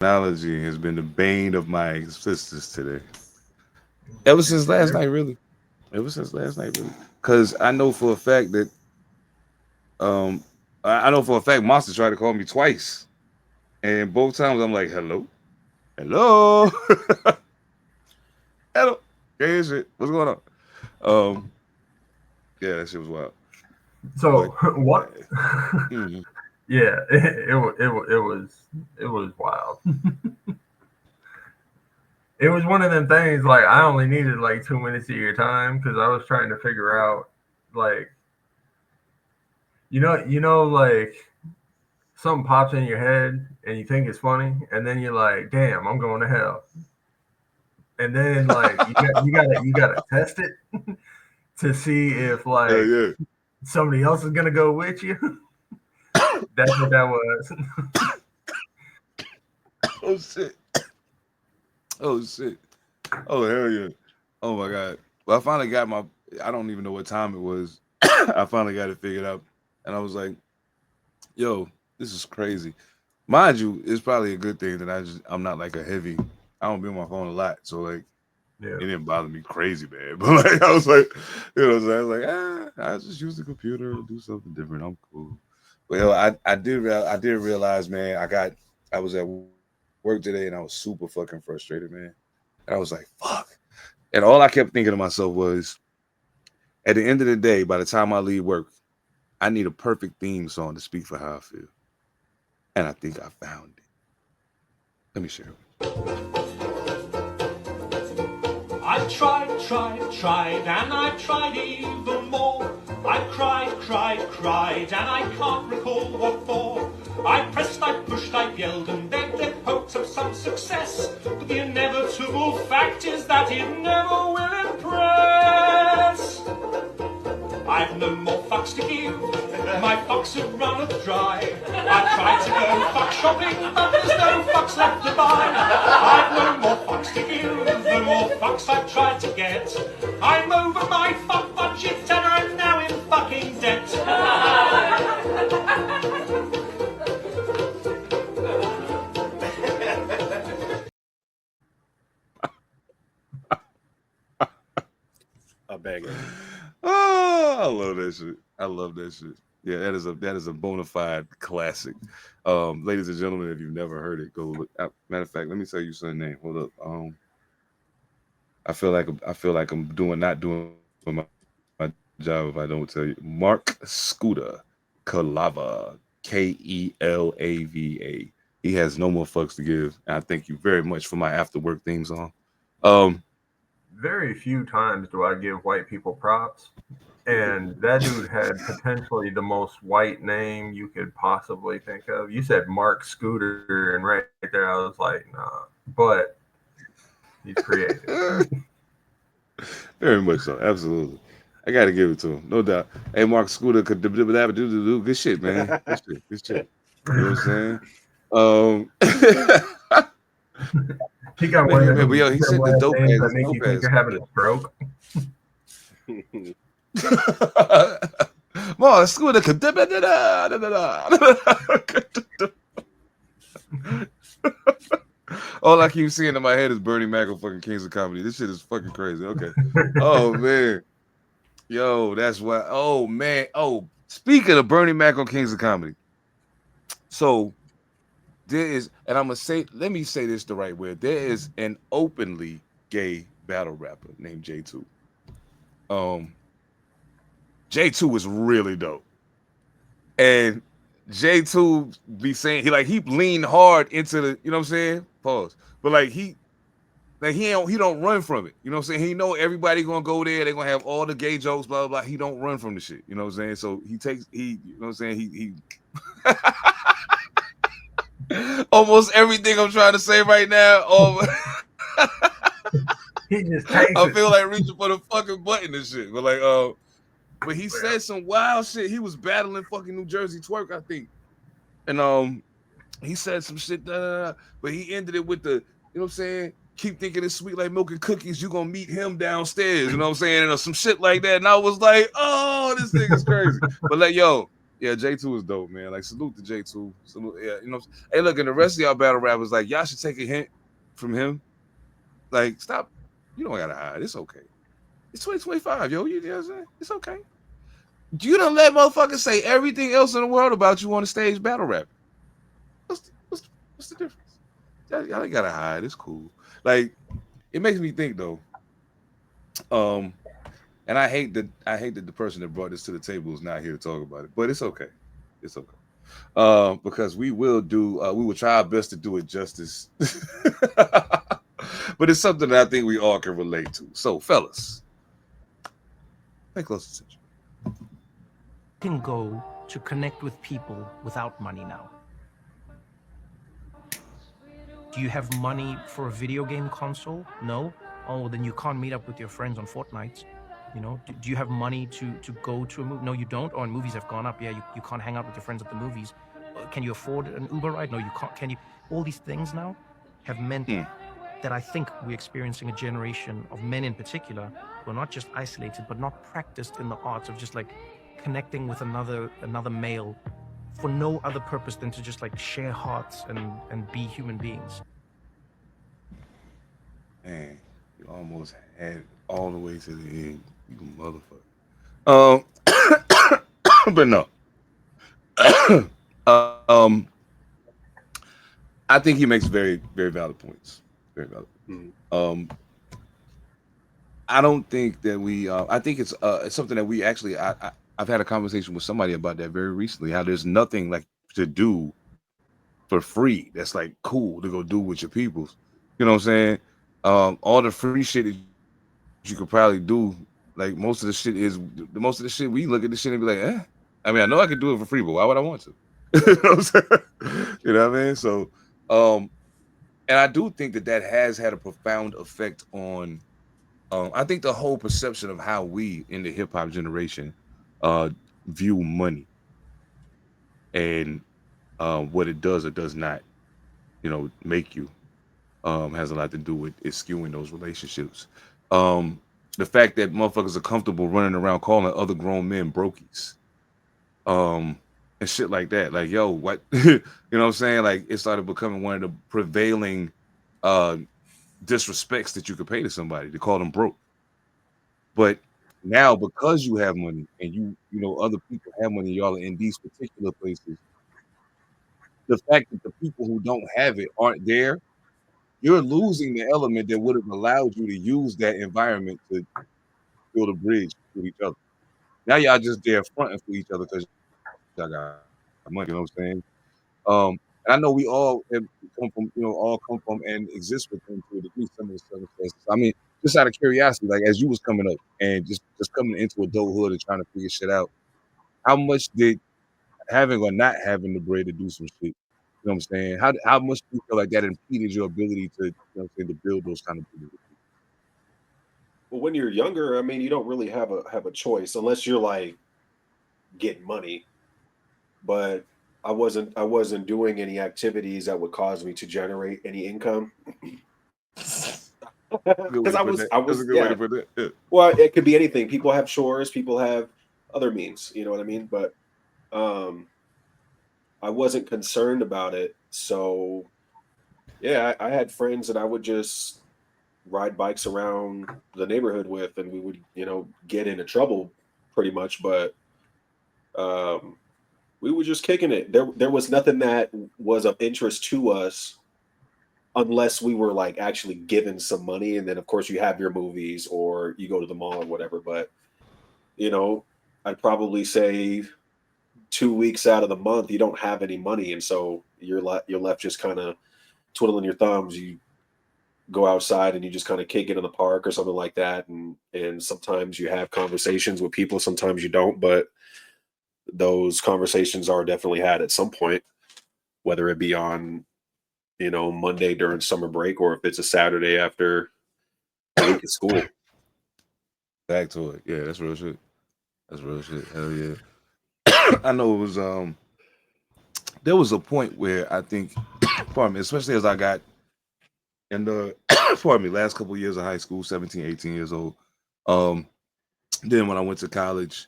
technology has been the bane of my existence today. Ever since last night, really. Ever since last night, really. Because I know for a fact that um I know for a fact Monster tried to call me twice. And both times I'm like, hello, hello, hello. Hey, shit. What's going on? Um, yeah, that shit was wild. So But what? mhm. Yeah, it was wild. It was one of them things like I only needed like 2 minutes of your time because I was trying to figure out like like something pops in your head and you think it's funny and then you're like, damn, I'm going to hell. And then like you gotta test it to see if Hell like yeah. somebody else is gonna go with you. That's what that was. Oh shit. Oh shit. Oh hell yeah. Oh my god. Well, I finally got my. I don't even know what time it was. I finally got it figured out, and I was like, "Yo, this is crazy." Mind you, it's probably a good thing that I'm not like a heavy. I don't be on my phone a lot, so like Yeah. it didn't bother me crazy bad. But like I was like, you know, what I'm saying? I was like, I just use the computer, do something different. I'm cool. Well, I did realize, man, I was at work today and I was super fucking frustrated, man. And I was like, fuck. And all I kept thinking to myself was, at the end of the day, by the time I leave work, I need a perfect theme song to speak for how I feel. And I think I found it. Let me share it. I tried, and I tried even more. I cried, and I can't recall what for. I pressed, I pushed, I yelled, and begged in hopes of some success. But the inevitable fact is that it never will impress. I've no more fucks to give, my fucks have run dry. I tried to go fuck shopping, but there's no fucks left to buy. I've no more fucks to give, the more fucks I've tried to get. I'm over my fuck budget and I'm now in fucking debt. A banger. Oh, I love that shit. I love that shit. Yeah, that is a bona fide classic. Ladies and gentlemen, if you've never heard it, go look. Matter of fact, let me tell you son name. Hold up. I feel like I'm doing not doing my job if I don't tell you. Mark Scooter Kalava, Kelava. He has no more fucks to give, and I thank you very much for my after work theme song. Um, Very few times do I give white people props. And that dude had potentially the most white name you could possibly think of. You said Mark Scooter, and right there I was like, nah. But he's creative. very much so, absolutely. I got to give it to him, no doubt. Hey, Mark Scooter could do good shit, man. Good shit, good shit. You know what I'm saying? He got one Man, of man, but them yo, he sent the last dope names that ass, make you dope think ass. you're having a stroke. Mark Scooter could. All I keep seeing in my head is Bernie Mac on fucking Kings of Comedy. This shit is fucking crazy. Okay. Oh man. Yo, that's why. Oh man. Oh, speaking of Bernie Mac on Kings of Comedy. So there is, and I'm gonna say, let me say this the right way. There is an openly gay battle rapper named J2. Um, J2 is really dope. And J2 be saying he leaned hard into the, you know what I'm saying? Pause. But he don't run from it. You know what I'm saying? He know everybody gonna go there. They're gonna have all the gay jokes, blah blah blah. He don't run from the shit. You know what I'm saying? So you know what I'm saying? He almost everything I'm trying to say right now. He just takes I it. feel like reaching for the fucking button and shit. But he said some wild shit. He was battling fucking New Jersey Twerk, I think. And he said some shit, but he ended it with the, you know what I'm saying? Keep thinking it's sweet like milk and cookies. You gonna meet him downstairs, you know what I'm saying? And some shit like that. And I was like, oh, this nigga's crazy. But like, yo, Yeah, J2 is dope, man. Like, salute to J2. Salute, yeah, you know. Hey, look, and the rest of y'all battle rappers, like, y'all should take a hint from him. Like, stop. You don't gotta hide. It's okay. It's 2025, yo. You know what I'm saying? It's okay. You don't let motherfuckers say everything else in the world about you on the stage battle rap. What's the difference? Y'all ain't gotta hide. It's cool. Like, it makes me think though. And I hate that the person that brought this to the table is not here to talk about it, but it's okay. It's okay. Because we will try our best to do it justice. But it's something that I think we all can relate to. So, fellas, pay close attention. Can go to connect with people without money now. Do you have money for a video game console? No? Oh, then you can't meet up with your friends on Fortnite. You know, do you have money to go to a movie? No, you don't. Or movies have gone up. Yeah, you can't hang out with your friends at the movies. Can you afford an Uber ride? No, you can't. Can you? All these things now have meant that I think we're experiencing a generation of men in particular who are not just isolated, but not practiced in the arts of just like connecting with another male for no other purpose than to just like share hearts and be human beings. Man, you almost had it all the way to the end, you motherfucker. But no. I think he makes very, very valid points. Very valid. I don't think that we. I think it's something that we actually. I've had a conversation with somebody about that very recently. How there's nothing like to do for free that's like cool to go do with your peoples. You know what I'm saying? All the free shit that you could probably do. Like most of the shit we look at this shit and be like, eh. I mean, I know I could do it for free, but why would I want to? You know what I'm saying? You know what I mean? So, and I do think that has had a profound effect on. I think the whole perception of how we in the hip hop generation view money and what it does or does not, make you has a lot to do with it skewing those relationships. The fact that motherfuckers are comfortable running around calling other grown men brokies, and shit like that. Like, yo, what? You know what I'm saying? Like, it started becoming one of the prevailing disrespects that you could pay to somebody to call them broke. But now, because you have money and you know other people have money, y'all are in these particular places. The fact that the people who don't have it aren't there, you're losing the element that would have allowed you to use that environment to build a bridge with each other. Now y'all just there fronting for each other because y'all got money. You know what I'm saying? And I know we all have come from and exist within to a degree some of the circumstances. I mean, just out of curiosity, like as you was coming up and just coming into adulthood and trying to figure shit out, how much did having or not having the bread to do some shit? You know what I'm saying? How much do you feel like that impeded your ability to, to build those kind of things? Well, when you're younger, I mean, you don't really have a choice unless you're like getting money. But I wasn't doing any activities that would cause me to generate any income. Because I was yeah. Yeah. Well, it could be anything. People have chores, people have other means, you know what I mean? But I wasn't concerned about it. So yeah, I had friends that I would just ride bikes around the neighborhood with, and we would, get into trouble pretty much, but we were just kicking it. There was nothing that was of interest to us unless we were like actually given some money. And then of course you have your movies or you go to the mall or whatever. But, I'd probably say 2 weeks out of the month, you don't have any money. And so you're left just kind of twiddling your thumbs. You go outside and you just kind of kick it in the park or something like that. And sometimes you have conversations with people, sometimes you don't, but those conversations are definitely had at some point, whether it be on, Monday during summer break, or if it's a Saturday after a week at school. Back to it. Yeah, that's real shit. Hell yeah. I know it was there was a point where I think pardon me, especially as I got in the last couple of years of high school, 17, 18 years old. Then when I went to college,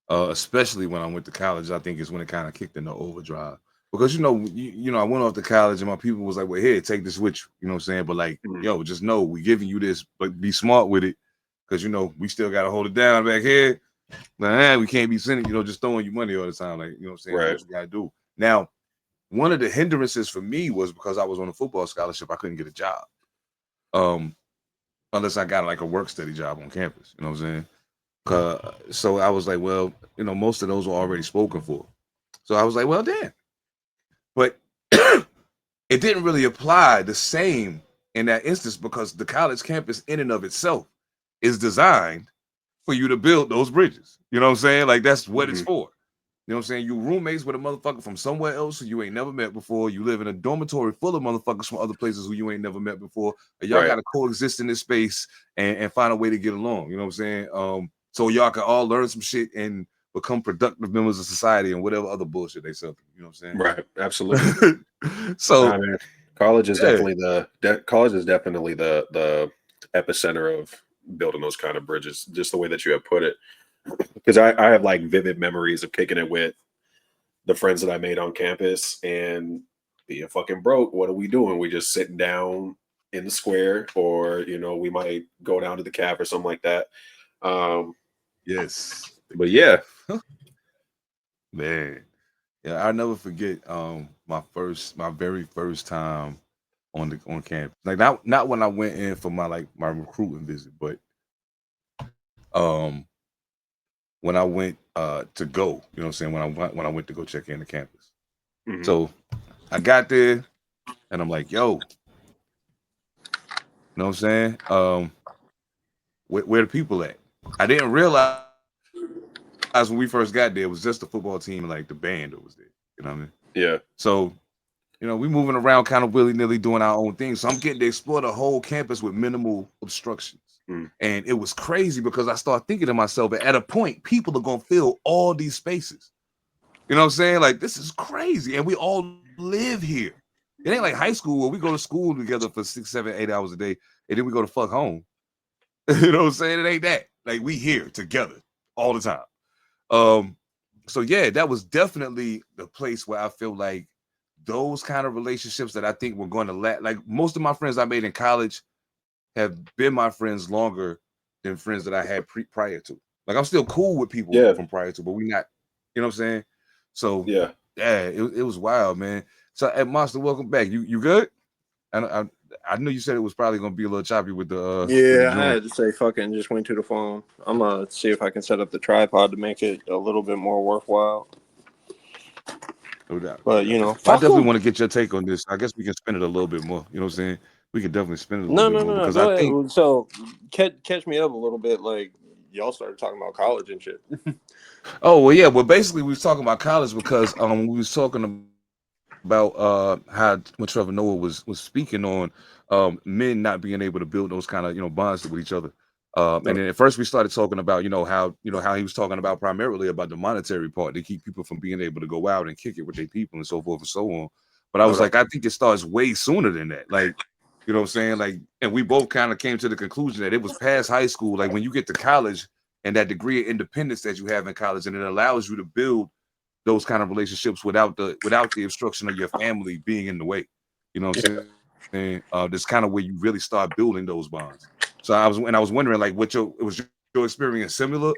especially when I went to college. I think is when it kind of kicked into overdrive. Because I went off to college and my people was like, well, here, take this with you. You know what I'm saying? But like, yo, just know we giving you this, but be smart with it. Because we still gotta hold it down back here. Nah, we can't be sending, just throwing you money all the time. Like, you know what I'm saying? Right. That's what we gotta do. Now, one of the hindrances for me was because I was on a football scholarship, I couldn't get a job. Unless I got like a work study job on campus. You know what I'm saying? So I was like, well, most of those were already spoken for. So I was like, well, damn. But it didn't really apply the same in that instance because the college campus in and of itself is designed for you to build those bridges. You know what I'm saying? Like that's what it's for. You know what I'm saying? You roommates with a motherfucker from somewhere else who you ain't never met before. You live in a dormitory full of motherfuckers from other places who you ain't never met before. And y'all got to coexist in this space and find a way to get along. You know what I'm saying? So y'all can all learn some shit and become productive members of society and whatever other bullshit they sell. You know what I'm saying? Right. Absolutely. So college is definitely the epicenter of building those kind of bridges, just the way that you have put it. Because I have like vivid memories of kicking it with the friends that I made on campus and being fucking broke. What are we doing? We just sitting down in the square, or we might go down to the caf or something like that. Yes. But yeah. Man. Yeah, I'll never forget my very first time on campus. Like not when I went in for my recruiting visit, but when I went to go, you know what I'm saying, when I went to go check in the campus. So I got there and I'm like, yo, you know what I'm saying? Where the people at? I didn't realize when we first got there, it was just the football team and like the band that was there. You know what I mean? Yeah. So, we moving around kind of willy-nilly doing our own thing. So I'm getting to explore the whole campus with minimal obstructions. And it was crazy because I started thinking to myself, at a point, people are going to fill all these spaces. You know what I'm saying? Like, this is crazy. And we all live here. It ain't like high school where we go to school together for 6, 7, 8 hours a day, and then we go to fuck home. You know what I'm saying? It ain't that. Like, we here together all the time. So yeah, that was definitely the place where I feel like those kind of relationships that I think were going to last. Like, most of my friends I made in college have been my friends longer than friends that I had prior to. Like, I'm still cool with people from prior to, but we not, you know what I'm saying? So yeah, it was wild, man. So at Monster, welcome back. You good? I knew you said it was probably gonna be a little choppy with the I had to say fucking just went to the phone. I'm gonna see if I can set up the tripod to make it a little bit more worthwhile. No doubt. But I definitely want to get your take on this. I guess we can spin it a little bit more. You know what I'm saying? We can definitely spin it a little bit more because Go I think ahead. So catch me up a little bit. Like, y'all started talking about college and shit. Oh well, yeah. Well, basically, we was talking about college because we was talking about how when Trevor Noah was speaking on men not being able to build those kind of bonds with each other. And then at first we started talking about how he was talking about primarily about the monetary part to keep people from being able to go out and kick it with their people and so forth and so on. But I was like, I think it starts way sooner than that. Like, you know what I'm saying? Like, and we both kind of came to the conclusion that it was past high school. Like, when you get to college and that degree of independence that you have in college, and it allows you to build those kind of relationships without the obstruction of your family being in the way. You know what I'm saying? That's kind of where you really start building those bonds. So I was wondering, like, was your experience similar?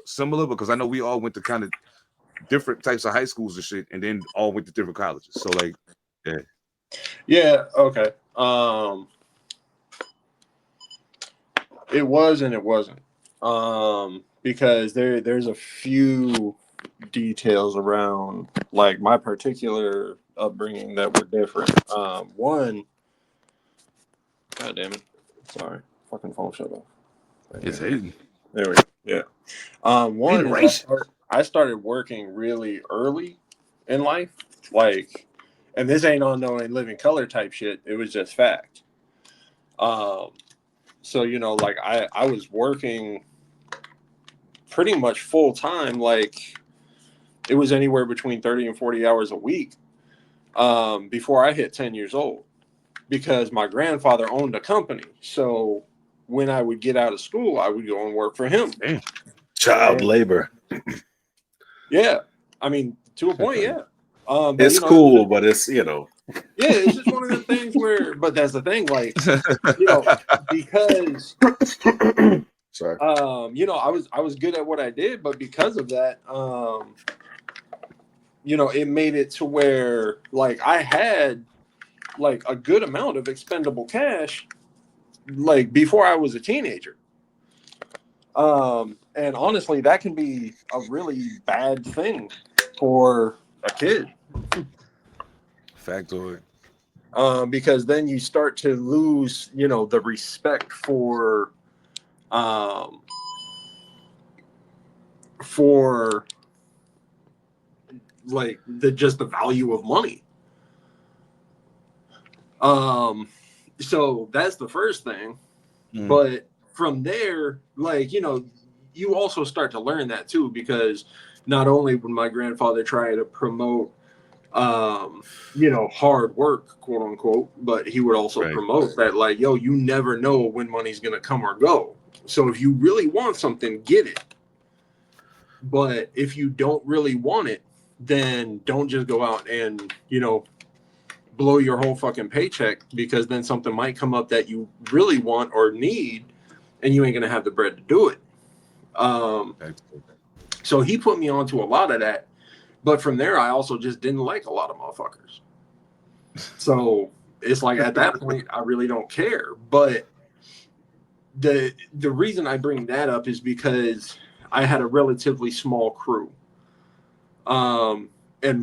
Because I know we all went to kind of different types of high schools and shit, and then all went to different colleges. So like, yeah, okay. It was and it wasn't. Because there's a few details around like my particular upbringing that were different. One, god damn it, sorry, fucking phone shut off. It's hating. There we go. Yeah. One is I started working really early in life, like, and this ain't on no living color type shit. It was just fact. So like I was working pretty much full time, like it was anywhere between 30 and 40 hours a week before I hit 10 years old, because my grandfather owned a company. So when I would get out of school, I would go and work for him. Child labor. Yeah, I mean, to a point, yeah. But, It's cool, but it's yeah, it's just one of the things where. But that's the thing, like, because sorry. I was good at what I did, but because of that, it made it to where like I had like a good amount of expendable cash, like before I was a teenager. And honestly, that can be a really bad thing for a kid. Factoid. Because then you start to lose, the respect for like the value of money. So that's the first thing. But from there, like, you also start to learn that too, because not only would my grandfather try to promote hard work, quote unquote, but he would also promote that, like, yo, you never know when money's gonna come or go. So if you really want something, get it. But if you don't really want it, then don't just go out and, blow your whole fucking paycheck, because then something might come up that you really want or need, and you ain't gonna have the bread to do it. So he put me onto a lot of that. But from there, I also just didn't like a lot of motherfuckers. So it's like at that point, I really don't care. But the reason I bring that up is because I had a relatively small crew. And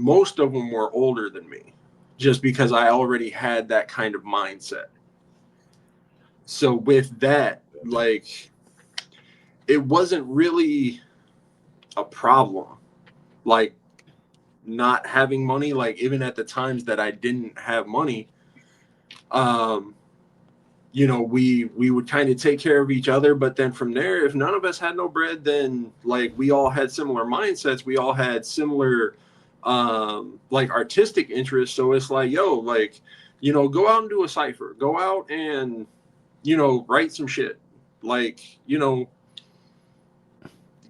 most of them were older than me, just because I already had that kind of mindset. So with that, like, it wasn't really a problem. Like, not having money, like, even at the times that I didn't have money, we would kind of take care of each other. But then from there, if none of us had no bread, then like we all had similar mindsets, we all had similar like artistic interests. So it's like, yo, like, go out and do a cipher, go out and write some shit, like,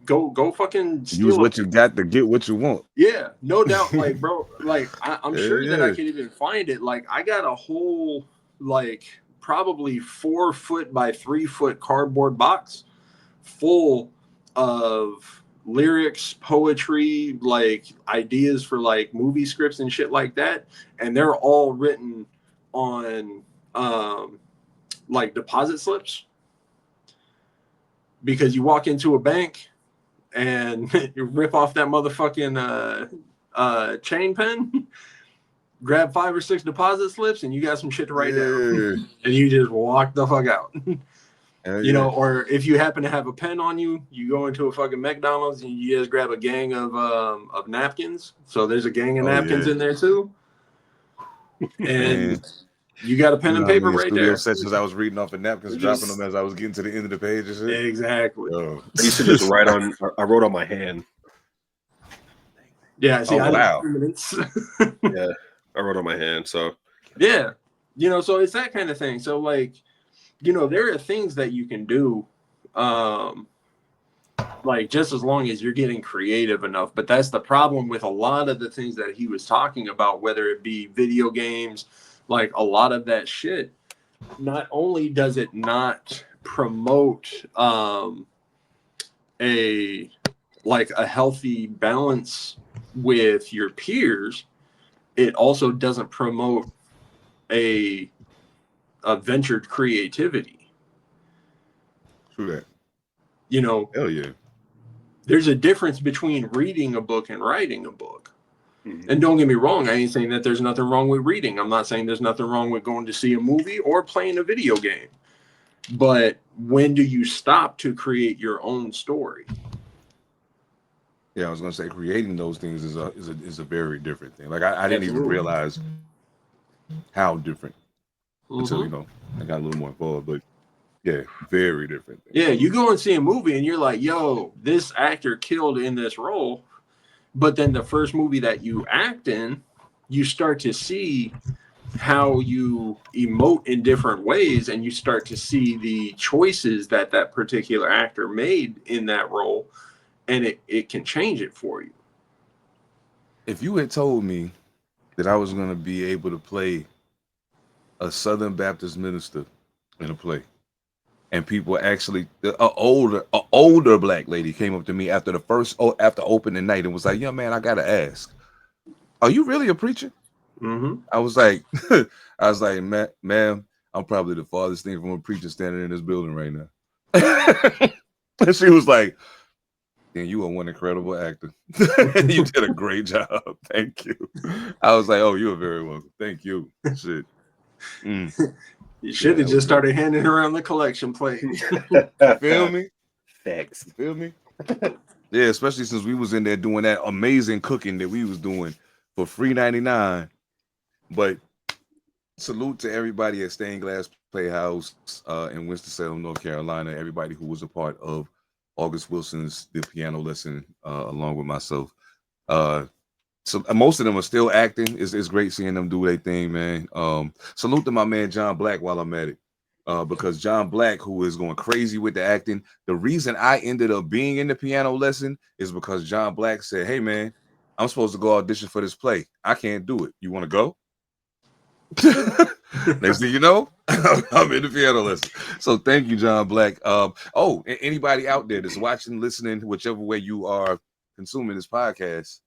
go fucking steal use what you got to get what you want. Yeah, no doubt. Like, bro, like I'm sure that I could even find it. Like, I got a whole, like, probably 4 foot by 3 foot cardboard box full of lyrics, poetry, like ideas for like movie scripts and shit like that. And they're all written on like deposit slips. Because you walk into a bank and you rip off that motherfucking chain pen, grab 5 or 6 deposit slips, and you got some shit to write down. And you just walk the fuck out. Or if you happen to have a pen on you, you go into a fucking McDonald's and you just grab a gang of napkins. So there's a gang of napkins in there too. And you got a pen and paper right there. Sessions I was reading off of napkins, dropping them as I was getting to the end of the page and shit. Exactly. I used to just write on. I wrote on my hand. Yeah. See, yeah, I wrote on my hand. So yeah, so it's that kind of thing. So like, there are things that you can do, like, just as long as you're getting creative enough. But that's the problem with a lot of the things that he was talking about, whether it be video games, like a lot of that shit. Not only does it not promote a healthy balance with your peers, it also doesn't promote a ventured creativity. True that. Hell yeah. There's a difference between reading a book and writing a book. Mm-hmm. And don't get me wrong, I ain't saying that there's nothing wrong with reading. I'm not saying there's nothing wrong with going to see a movie or playing a video game. But when do you stop to create your own story? Yeah, I was gonna say creating those things is a very different thing. Like I didn't even realize how different until I got a little more involved. But yeah, very different thing. Yeah, you go and see a movie and you're like, yo, this actor killed in this role. But then the first movie that you act in, you start to see how you emote in different ways, and you start to see the choices that that particular actor made in that role, and it can change it for you. if you had told me that I was going to be able to play a Southern Baptist minister in a play, and people actually, an older black lady came up to me after after opening night and was like, "Yeah, man, I gotta ask, are you really a preacher?" Mm-hmm. I was like, ma'am, I'm probably the farthest thing from a preacher standing in this building right now. And she was like, "Then you are one incredible actor. You did a great job. Thank you." I was like, "Oh, you are very welcome. Thank you." Shit. You should have just started handing around the collection plate. Feel me? Thanks. Feel me? Yeah, especially since we was in there doing that amazing cooking that we was doing for free 99. But salute to everybody at Stained Glass Playhouse in Winston-Salem, North Carolina. Everybody who was a part of August Wilson's The Piano Lesson, along with myself. So most of them are still acting. It's great seeing them do their thing, man. Salute to my man John Black while I'm at it. Because John Black, who is going crazy with the acting, the reason I ended up being in The Piano Lesson is because John Black said, "Hey man, I'm supposed to go audition for this play. I can't do it. You want to go?" Next thing you know, I'm in The Piano Lesson. So thank you, John Black. Anybody out there that's watching, listening, whichever way you are consuming this podcast,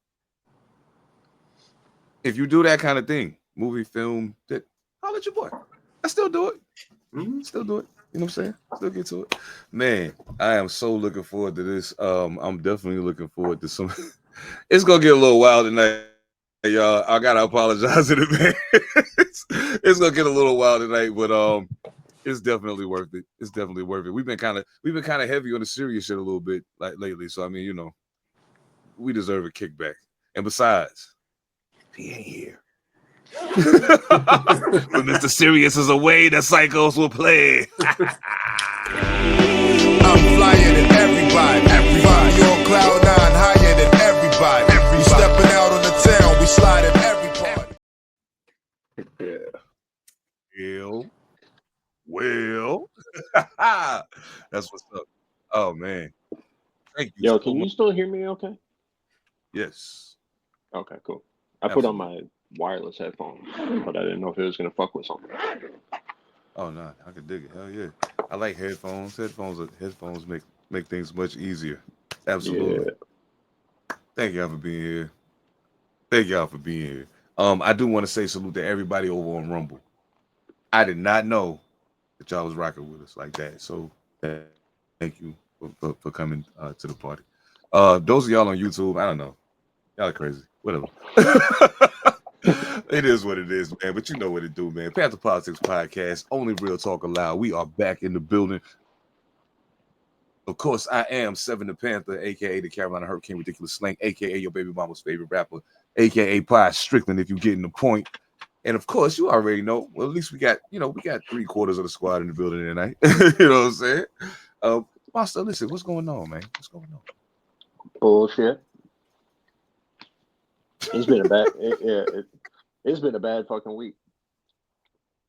if you do that kind of thing, movie, film, I'll let your boy. I still do it. Still do it. You know what I'm saying? Still get to it. Man, I am so looking forward to this. I'm definitely looking forward to some. It's gonna get a little wild tonight, y'all. I gotta apologize in advance. It's gonna get a little wild tonight, but it's definitely worth it. It's definitely worth it. We've been kind of heavy on the serious shit a little bit like lately. So I mean, you know, we deserve a kickback. And besides, he ain't here. When Mr. Serious is away, the psychos will play. I'm flyer than everybody. Everybody on cloud 9, higher than everybody. We stepping out on the town, we sliding every party. Well. That's what's up. Oh man. Thank you. Yo, so can you much. still hear me okay? Yes. Okay, cool. I put on my wireless headphones, but I didn't know if it was going to fuck with something. Oh no, I can dig it. Hell yeah. I like headphones. Headphones make things much easier. Absolutely. Yeah. Thank y'all for being here. Thank y'all for being here. I do want to say salute to everybody over on Rumble. I did not know that y'all was rocking with us like that. So thank you for coming to the party. Those of y'all on YouTube, I don't know. Y'all are crazy. Whatever. It is what it is, man. But you know what it do, man. Pantha Politix Podcast, only real talk allowed. We are back in the building. Of course, I am Seven Da Pantha, aka the Carolina Hurricane Ridiculous Slang, aka your baby mama's favorite rapper, aka Pie Strickland, if you're getting the point. And of course, you already know. Well, at least we got 3/4 of the squad in the building tonight. You know what I'm saying? Master, listen, what's going on, man? What's going on? Bullshit. It's been a bad. It's been a bad fucking week.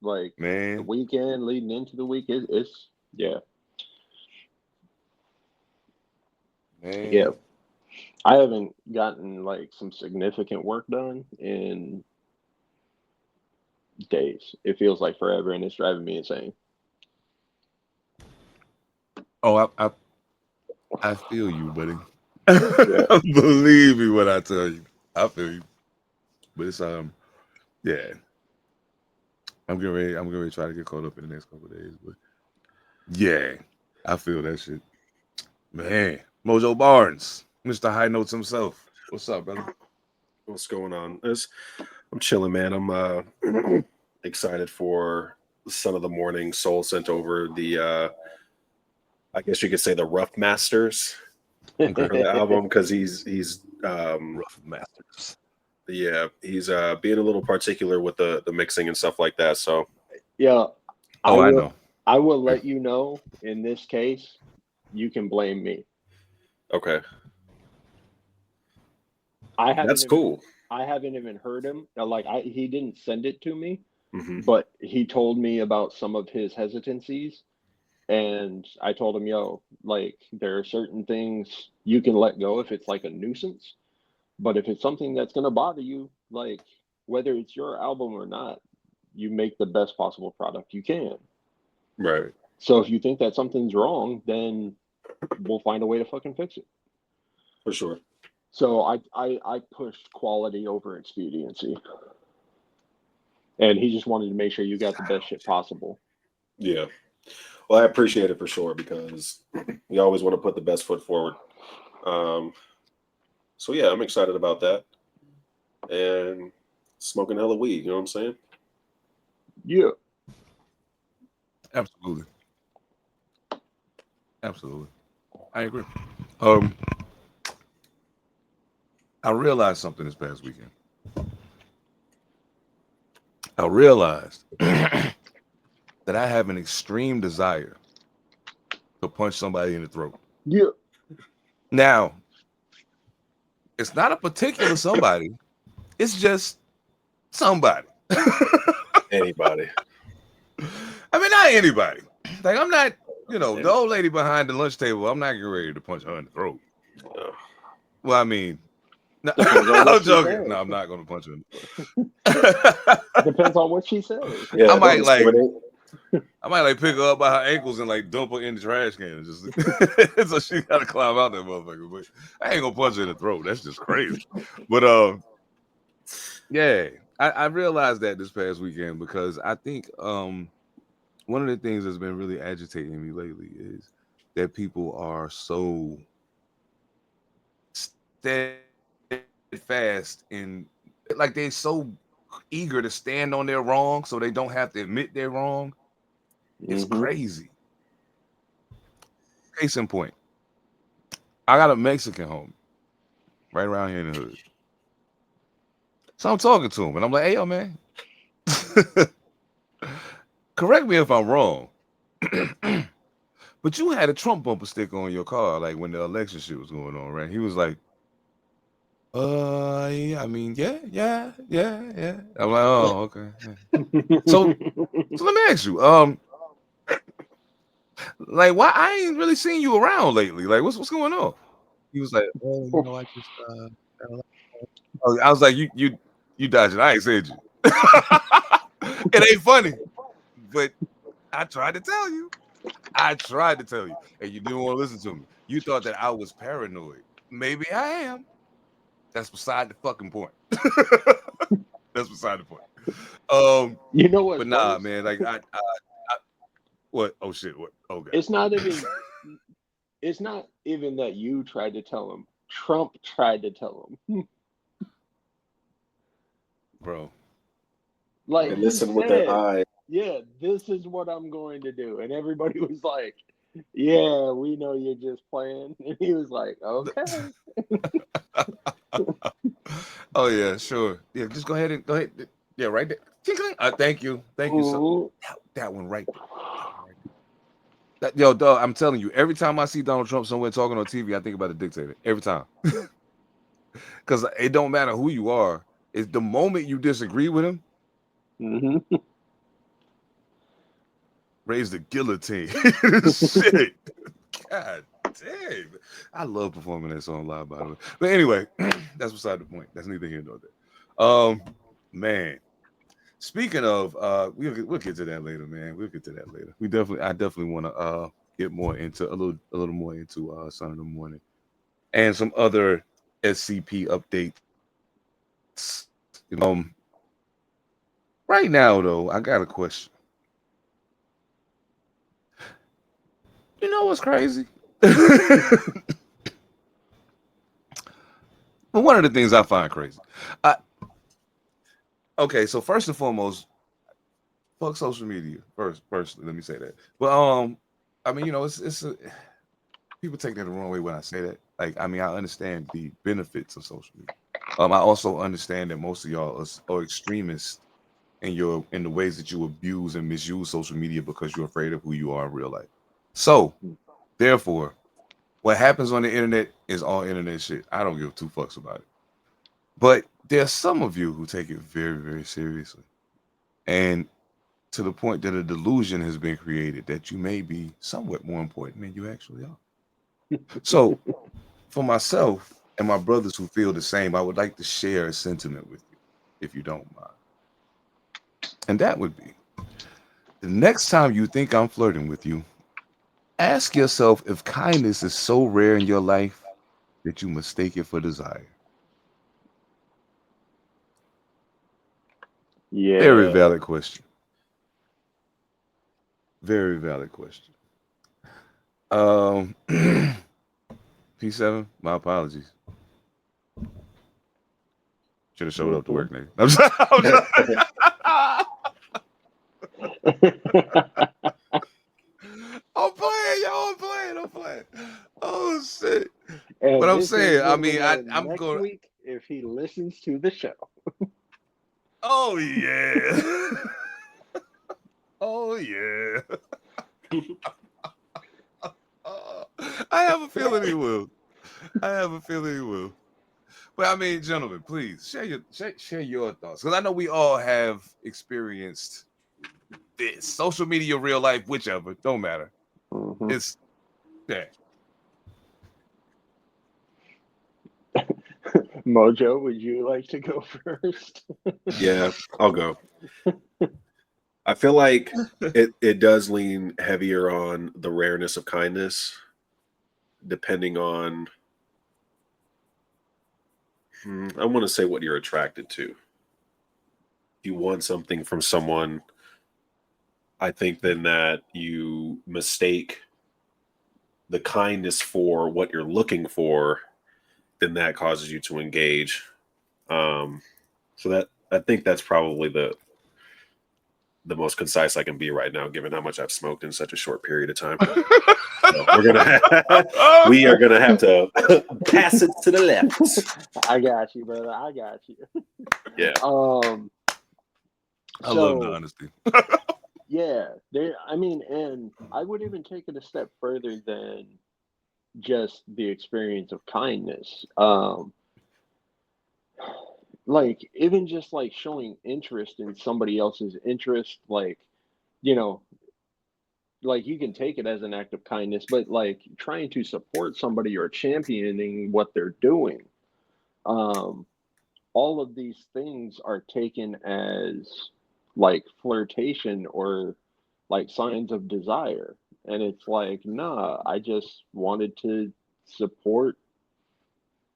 Like, man, the weekend leading into the week, it's yeah. Man. Yeah. I haven't gotten like some significant work done in days. It feels like forever, and it's driving me insane. Oh, I feel you, buddy. Yeah. Believe me when I tell you. I feel you. But it's yeah. I'm getting ready to try to get caught up in the next couple of days. But yeah, I feel that shit. Man. Mojo Barnes, Mr. High Notes himself. What's up, brother? What's going on? I'm chilling, man. I'm excited for Son of the Morning. Soul sent over the I guess you could say the Rough Masters for the album, because he's Rough Masters. Yeah, he's being a little particular with the mixing and stuff like that. So yeah. I know. I will let you know in this case, you can blame me. Okay. That's cool. I haven't even heard him. Like, he didn't send it to me, but he told me about some of his hesitancies, and I told him, yo, like, there are certain things you can let go if it's like a nuisance, But if it's something that's going to bother you, like whether it's your album or not, you make the best possible product you can. Right. So if you think that something's wrong, then we'll find a way to fucking fix it. For sure. So I pushed quality over expediency. And he just wanted to make sure you got the best shit possible. Yeah. Well, I appreciate it for sure because you always want to put the best foot forward. So yeah, I'm excited about that. And smoking hella weed, you know what I'm saying? Yeah. Absolutely. I agree. I realized something this past weekend. I realized that I have an extreme desire to punch somebody in the throat. Yeah. Now, it's not a particular somebody. It's just somebody. Anybody. I mean, not anybody. Like, I'm not, the old lady behind the lunch table, I'm not getting ready to punch her in the throat. Well, I mean, no, I'm joking. No, I'm not going to punch her in the throat. Depends on what she says. Yeah, I might pick her up by her ankles and like dump her in the trash can. Just so she got to climb out that motherfucker. But I ain't going to punch her in the throat. That's just crazy. But yeah, I realized that this past weekend because I think one of the things that's been really agitating me lately is that people are so steadfast in, like, they're so eager to stand on their wrong so they don't have to admit they're wrong. It's crazy. Case in point, I got a Mexican homie right around here in the hood. So I'm talking to him and I'm like, hey, yo, man, correct me if I'm wrong, but you had a Trump bumper sticker on your car, like when the election shit was going on, right? He was like, yeah, I mean, yeah. I'm like, oh, okay. Yeah. So let me ask you, like, why I ain't really seen you around lately? Like, what's going on? He was like, oh, I just, I was like, you dodging. I ain't said you. It ain't funny, but I tried to tell you. And you didn't want to listen to me. You thought that I was paranoid. Maybe I am. That's beside the fucking point. That's beside the point. You know what? But nah, man. Like I what? Oh shit! What? Oh god. It's not even that you tried to tell him. Trump tried to tell him. Bro. Like, listen with their eye. Yeah, this is what I'm going to do. And everybody was like, yeah, we know you're just playing. And he was like, okay. Oh yeah, sure. Yeah, just go ahead. Yeah, right there. Thank you. So, that one right there. Yo, dog, I'm telling you, every time I see Donald Trump somewhere talking on TV, I think about the dictator. Every time. Because it don't matter who you are. It's the moment you disagree with him, raise the guillotine. Shit. God damn. I love performing that song live, by the way. But anyway, that's beside the point. That's neither here nor there. Man. Speaking of, we'll get to that later, man. We'll get to that later. I definitely want to get more into a little more into Sun in the Morning and some other SCP updates. Right now though, I got a question. You know what's crazy? Well, one of the things I find crazy. Okay, so first and foremost, fuck social media. First, let me say that. But I mean, it's people take that the wrong way when I say that. Like, I mean, I understand the benefits of social media. I also understand that most of y'all are extremists in the ways that you abuse and misuse social media because you're afraid of who you are in real life. So, therefore, what happens on the internet is all internet shit. I don't give two fucks about it. But there's some of you who take it very, very seriously. And to the point that a delusion has been created that you may be somewhat more important than you actually are. So, for myself, and my brothers who feel the same, I would like to share a sentiment with you, if you don't mind. And that would be, the next time you think I'm flirting with you, ask yourself if kindness is so rare in your life that you mistake it for desire. Yeah. Very valid question. Very valid question. P7, my apologies. Should have showed up to work, nigga. I'm playing, yo. I'm playing. Oh shit. And But I'm this saying, is I when we mean, know I'm next going. week if he listens to the show. Oh yeah. Oh yeah. I have a feeling he will. But I mean, gentlemen, please share your thoughts, because I know we all have experienced this. Social media, real life, whichever, don't matter. Mhm. It's Mojo, would you like to go first? Yeah, I'll go. I feel like it does lean heavier on the rareness of kindness, depending on, I want to say what you're attracted to. If you want something from someone, I think then that you mistake the kindness for what you're looking for, then that causes you to engage. So that, I think that's probably the most concise I can be right now, given how much I've smoked in such a short period of time. So we are gonna have to pass it to the left. I got you, brother. I got you. Yeah. I love the honesty. Yeah, I mean, and I would even take it a step further than just the experience of kindness. Like even just like showing interest in somebody else's interest, like, you know, like you can take it as an act of kindness, but like trying to support somebody or championing what they're doing. All of these things are taken as like flirtation or like signs of desire. And it's like, nah, I just wanted to support,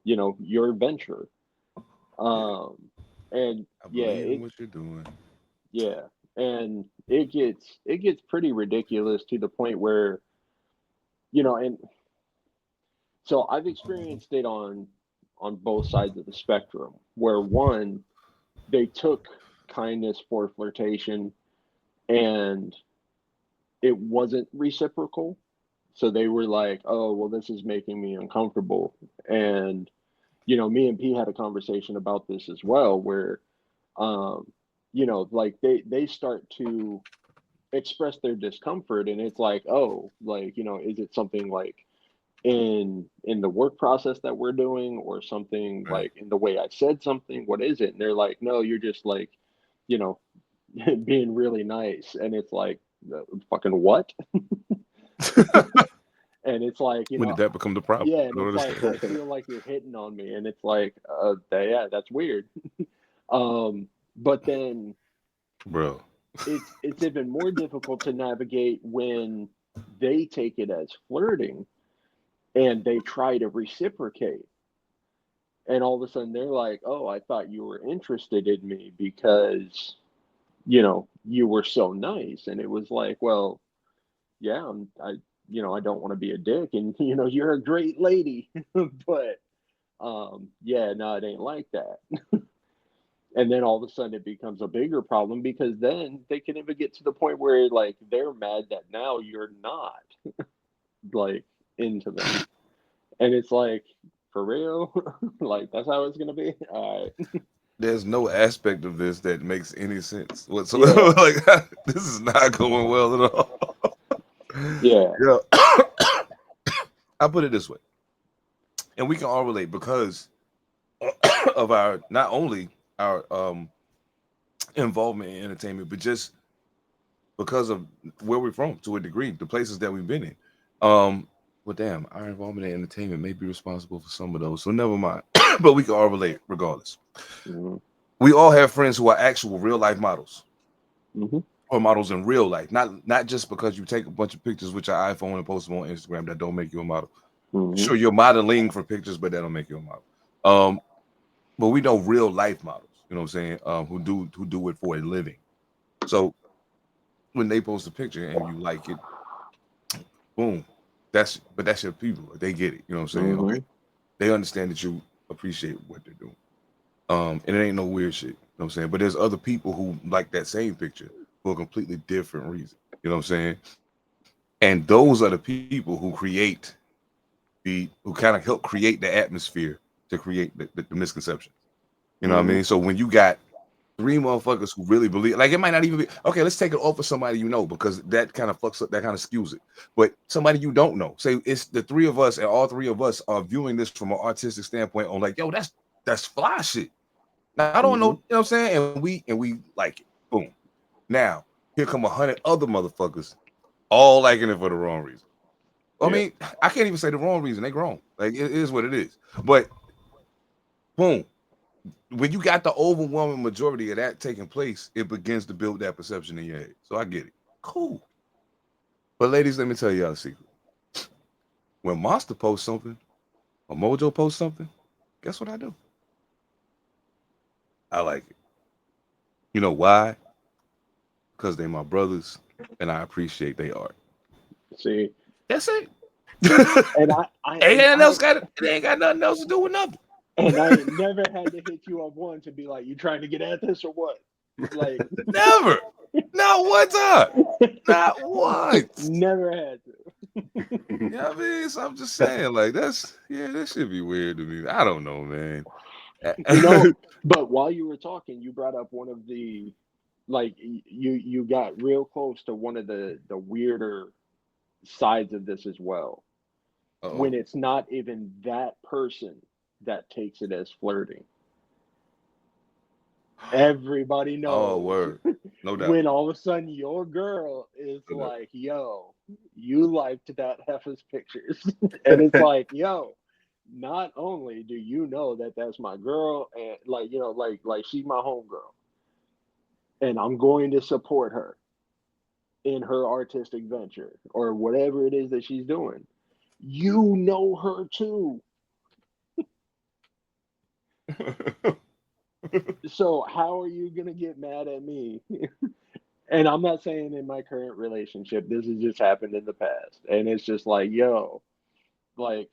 your venture. And I yeah, believe in what you're doing. yeah, and it gets pretty ridiculous to the point where, and so I've experienced it on both sides of the spectrum, where one, they took kindness for flirtation and it wasn't reciprocal. So they were like, oh, well, this is making me uncomfortable. And, me and P had a conversation about this as well, where, like they start to express their discomfort. And it's like, oh, like, is it something like in the work process that we're doing, or something Right. like in the way I said something? What is it? And they're like, no, you're just like, you know, being really nice. And it's like, fucking what? And it's like, When did that become the problem? yeah, I and don't it's like, I understand. feel like you're hitting on me. And it's like, yeah, that's weird. But then Bro. it's even more difficult to navigate when they take it as flirting and they try to reciprocate. And all of a sudden they're like, oh, I thought you were interested in me because, you were so nice. And it was like, well, yeah, I don't want to be a dick, and you're a great lady, but yeah, no, it ain't like that. And then all of a sudden it becomes a bigger problem, because then they can even get to the point where like they're mad that now you're not like into them. And it's like, for real? Like that's how it's gonna be? All right. There's no aspect of this that makes any sense whatsoever. Yeah. Like, this is not going well at all. Yeah. Yeah. I'll put it this way. And we can all relate because of our, not only our involvement in entertainment, but just because of where we're from, to a degree, the places that we've been in. Well, damn, our involvement in entertainment may be responsible for some of those. So never mind. But we can all relate regardless. Mhm. We all have friends who are actual real life models. Mhm. Or models in real life, not just because you take a bunch of pictures with your iPhone and post them on Instagram that don't make you a model. Mhm. Sure, you're modeling for pictures, but that don't make you a model. But we know real life models, you know what I'm saying? Who do it for a living. So when they post a picture and you like it, boom, that's your people. They get it, you know what I'm saying? Okay, Mhm. they understand that you appreciate what they're doing. And it ain't no weird shit, you know what I'm saying? But there's other people who like that same picture for a completely different reason, you know what I'm saying? And those are the people who create who kind of help create the atmosphere to create the misconceptions. You know what I mean? So when you got three motherfuckers who really believe, like it might not even be okay. Let's take it off of somebody you know because that kind of fucks up, that kind of skews it. But somebody you don't know, say it's the three of us, and all three of us are viewing this from an artistic standpoint on like, yo, that's fly shit. Now I don't know, you know what I'm saying? And we like it. Boom. Now here come 100 other motherfuckers, all liking it for the wrong reason. I Yeah. mean, I can't even say the wrong reason. They grown. Like it is what it is. But boom, when you got the overwhelming majority of that taking place, it begins to build that perception in your head. So I get it. Cool. But ladies, let me tell y'all a secret. When Monster posts something or Mojo posts something, guess what I do? I like it. You know why? Because they my brothers and I appreciate their art. See, That's it. and It ain't got nothing else to do with nothing. and I never had to hit you up one to be like, you trying to get at this or what? Like Never. Not one time. Not once. never had to. Yeah, I mean, so I'm just saying, like, that should be weird to me. I don't know, man. You know, but while you were talking, you brought up one of the like you got real close to one of the weirder sides of this as well. Uh-oh. When it's not even that person that takes it as flirting. Everybody knows. Oh, word. No doubt. When all of a sudden your girl is No doubt. like, yo, you liked that heifer's pictures. And it's like, yo, not only do you know that that's my girl and like, you know, like she's my homegirl and I'm going to support her in her artistic venture or whatever it is that she's doing. You know her too. So how are you gonna get mad at me? And I'm not saying in my current relationship, this has just happened in the past. And it's just like, yo, like,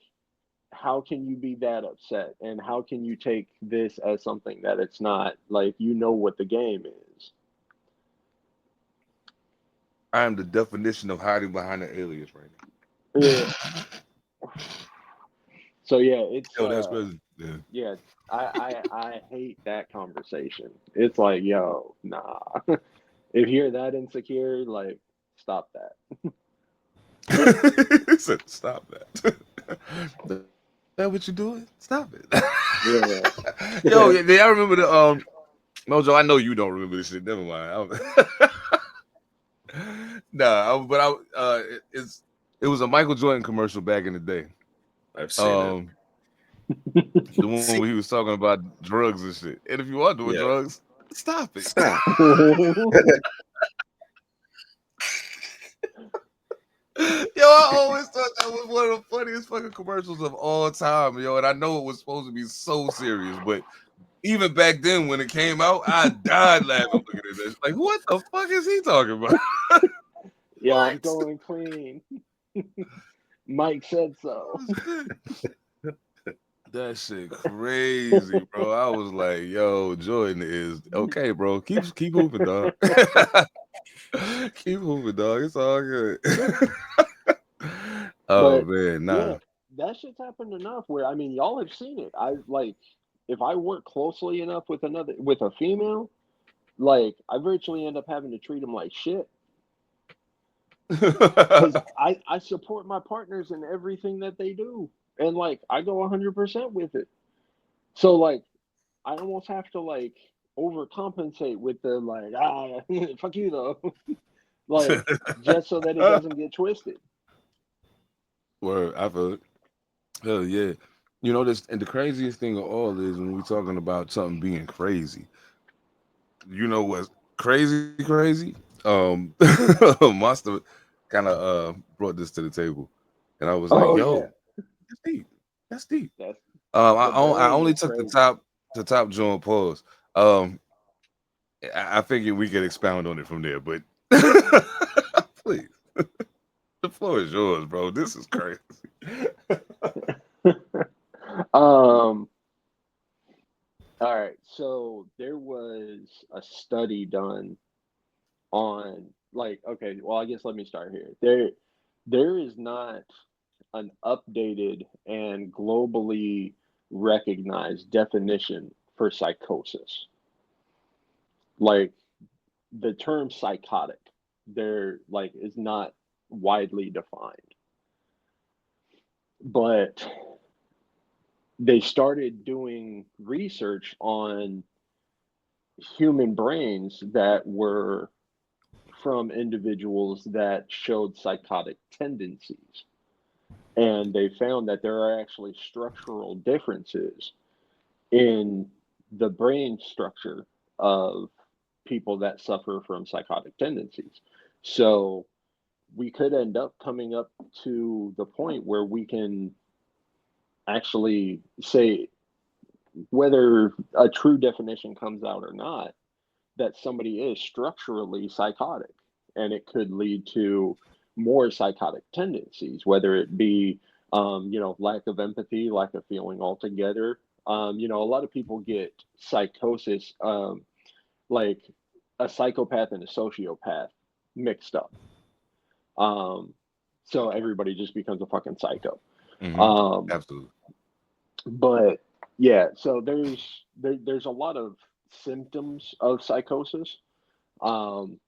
how can you be that upset? And how can you take this as something that it's not? Like, you know what the game is. I am the definition of hiding behind an alias right now. Yeah. So yeah, it's Yo, that's crazy. Yeah. yeah, I hate that conversation. It's like, yo, nah. If you're that insecure, like, stop that. He said, stop that. That what you doing? Stop it. Yeah. Yo, I remember the Mojo, I know you don't remember this shit. Never mind. It was a Michael Jordan commercial back in the day. I've seen it. The one where he was talking about drugs and shit. And if you are doing drugs, stop it. Stop. Yo, I always thought that was one of the funniest fucking commercials of all time, yo. And I know it was supposed to be so serious, but even back then when it came out, I died laughing looking at this. Like, what the fuck is he talking about? Yeah, I'm going clean. Mike said so. That shit crazy, bro. I was like, yo, Jordan is okay, bro. Keep moving, dog. Keep moving, dog. It's all good. Oh, But, man, nah. yeah, that shit's happened enough where, I mean, y'all have seen it. I like, if I work closely enough with a female, like, I virtually end up having to treat them like shit. Because I support my partners in everything that they do. And, like, I go 100% with it. So, like, I almost have to, like, overcompensate with the, like, fuck you, though. Like, just so that it doesn't get twisted. Word, I feel it. Hell yeah. You know this, and the craziest thing of all is when we're talking about something being crazy. You know what's crazy? Crazy. Monster kind of brought this to the table, and I was like, Oh "Yo, yeah, that's deep. That's deep." that's I the I brain only is took crazy. the top joint pause. Um, I figured we could expound on it from there, but please, the floor is yours, bro. This is crazy. um. All right. So there was a study done on like okay. Well, I guess let me start here. There is not an updated and globally recognized definition for psychosis. Like the term psychotic, there like is not widely defined. But they started doing research on human brains that were from individuals that showed psychotic tendencies. And they found that there are actually structural differences in the brain structure of people that suffer from psychotic tendencies. So we could end up coming up to the point where we can actually say whether a true definition comes out or not that somebody is structurally psychotic, and it could lead to more psychotic tendencies, whether it be lack of empathy, lack of feeling altogether. A lot of people get psychosis, like a psychopath and a sociopath mixed up. Um, so everybody just becomes a fucking psycho. Absolutely. But yeah, so there's a lot of symptoms of psychosis. Um,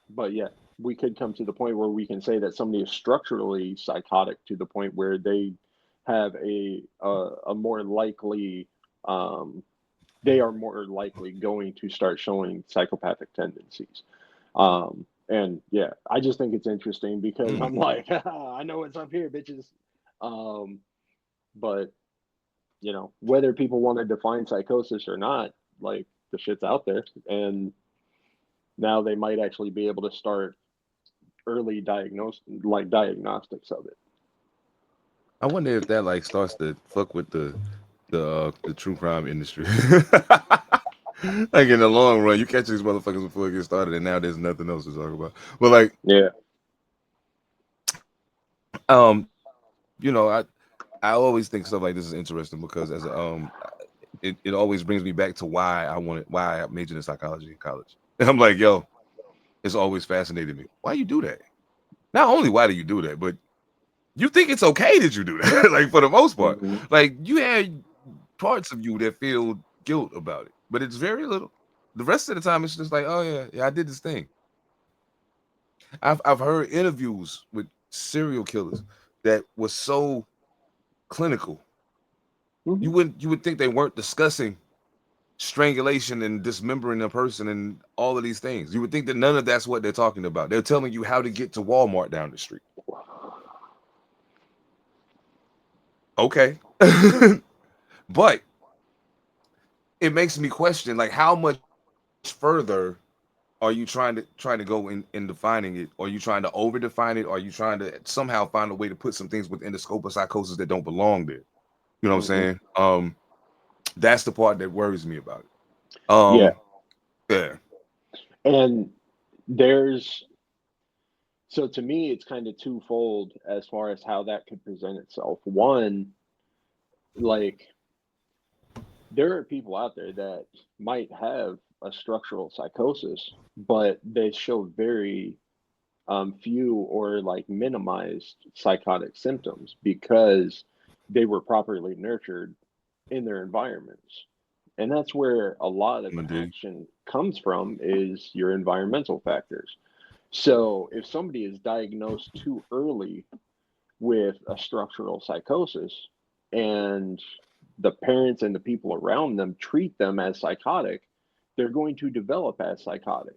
but yeah, we could come to the point where we can say that somebody is structurally psychotic to the point where they have a more likely they are more likely going to start showing psychopathic tendencies. And yeah, I just think it's interesting because I'm like, I know what's up here, bitches. Um, but whether people want to define psychosis or not, like the shit's out there, and now they might actually be able to start early diagnostics of it. I wonder if that like starts to fuck with the true crime industry. Like in the long run, you catch these motherfuckers before it gets started, and now there's nothing else to talk about. But like, Yeah. I always think stuff like this is interesting because as it always brings me back to why I majored in psychology in college. And I'm like, yo, it's always fascinated me. Why you do that? Not only why do you do that, but you think it's okay that you do that. Like for the most part, Hmm. like you have parts of you that feel guilt about it, but it's very little. The rest of the time, it's just like, oh yeah, I did this thing. I've heard interviews with serial killers that was so clinical. Hmm. You would think they weren't discussing strangulation and dismembering a person and all of these things. You would think that none of that's what they're talking about. They're telling you how to get to Walmart down the street. Okay. But it makes me question like how much further are you trying to go in defining it? Or are you trying to over define it? Or are you trying to somehow find a way to put some things within the scope of psychosis that don't belong there? You know what Hmm. I'm saying? That's the part that worries me about it. Yeah. Yeah. And there's so to me, it's kind of twofold as far as how that could present itself. One, like there are people out there that might have a structural psychosis, but they show very few or like minimized psychotic symptoms because they were properly nurtured in their environments. And that's where a lot of Indeed. action comes from is your environmental factors. So if somebody is diagnosed too early with a structural psychosis and the parents and the people around them treat them as psychotic, they're going to develop as psychotic.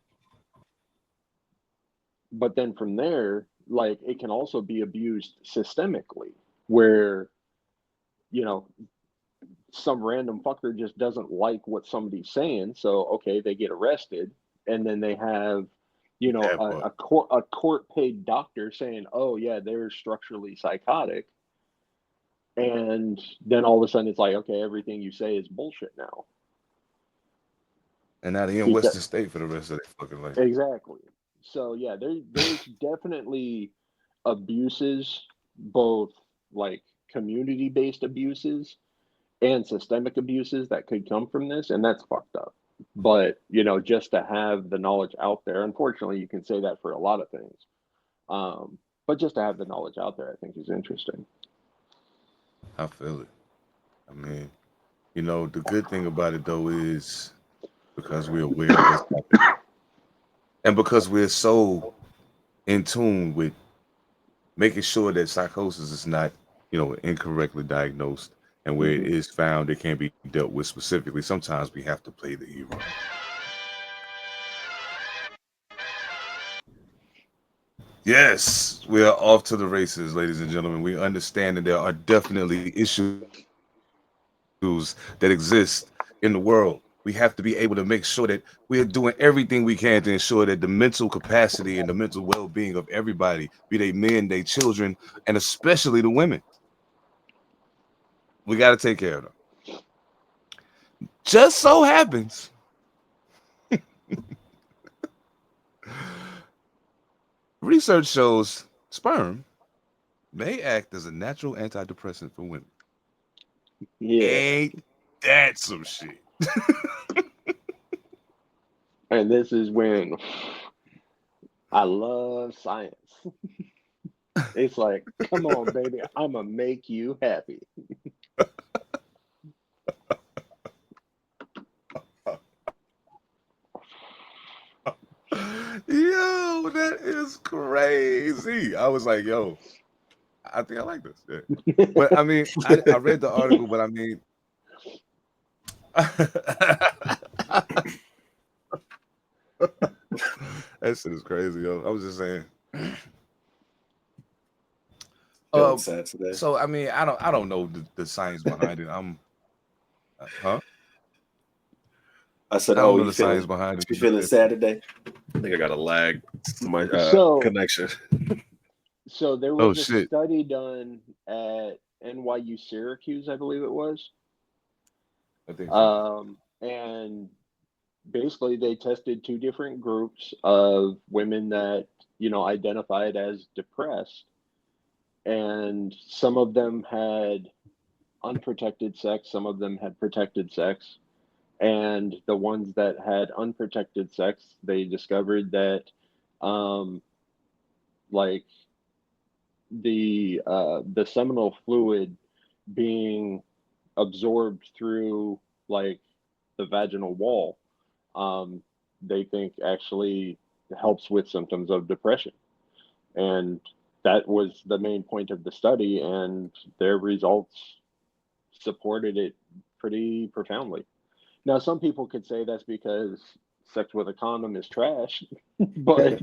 But then from there, like it can also be abused systemically, where some random fucker just doesn't like what somebody's saying, so okay, they get arrested, and then they have a court paid doctor saying, oh yeah, they're structurally psychotic, and then all of a sudden it's like, okay, everything you say is bullshit now. And now they're in Western State for the rest of their fucking life. Exactly. So yeah, there's definitely abuses, both like community-based abuses and systemic abuses that could come from this, and that's fucked up. But just to have the knowledge out there, unfortunately you can say that for a lot of things, but just to have the knowledge out there, I think, is interesting. I feel it. I mean, the good thing about it though is because we're aware of what's happening, and because we're so in tune with making sure that psychosis is not, incorrectly diagnosed, and where it is found, it can be dealt with specifically. Sometimes we have to play the hero. Yes, we are off to the races, ladies and gentlemen. We understand that there are definitely issues that exist in the world. We have to be able to make sure that we are doing everything we can to ensure that the mental capacity and the mental well-being of everybody, be they men, they children, and especially the women, we got to take care of them. Just so happens research shows sperm may act as a natural antidepressant for women. Yeah. Ain't that some shit? And this is when I love science. It's like, come on, baby, I'm gonna make you happy. Yo, that is crazy. I was like, yo, I think I like this. Yeah. But I mean, I read the article, but I mean, that shit is crazy, yo. I was just saying. Sad today. So I mean, I don't know the science behind it. I said, I don't know you the science behind it. You feeling sad today? I think I got a lag to my connection. So there was a study done at NYU Syracuse, I believe it was. I think so. And basically they tested two different groups of women that, identified as depressed. And some of them had unprotected sex, some of them had protected sex. And the ones that had unprotected sex, they discovered that like the seminal fluid being absorbed through like the vaginal wall, they think actually helps with symptoms of depression. And that was the main point of the study, and their results supported it pretty profoundly. Now, some people could say that's because sex with a condom is trash, but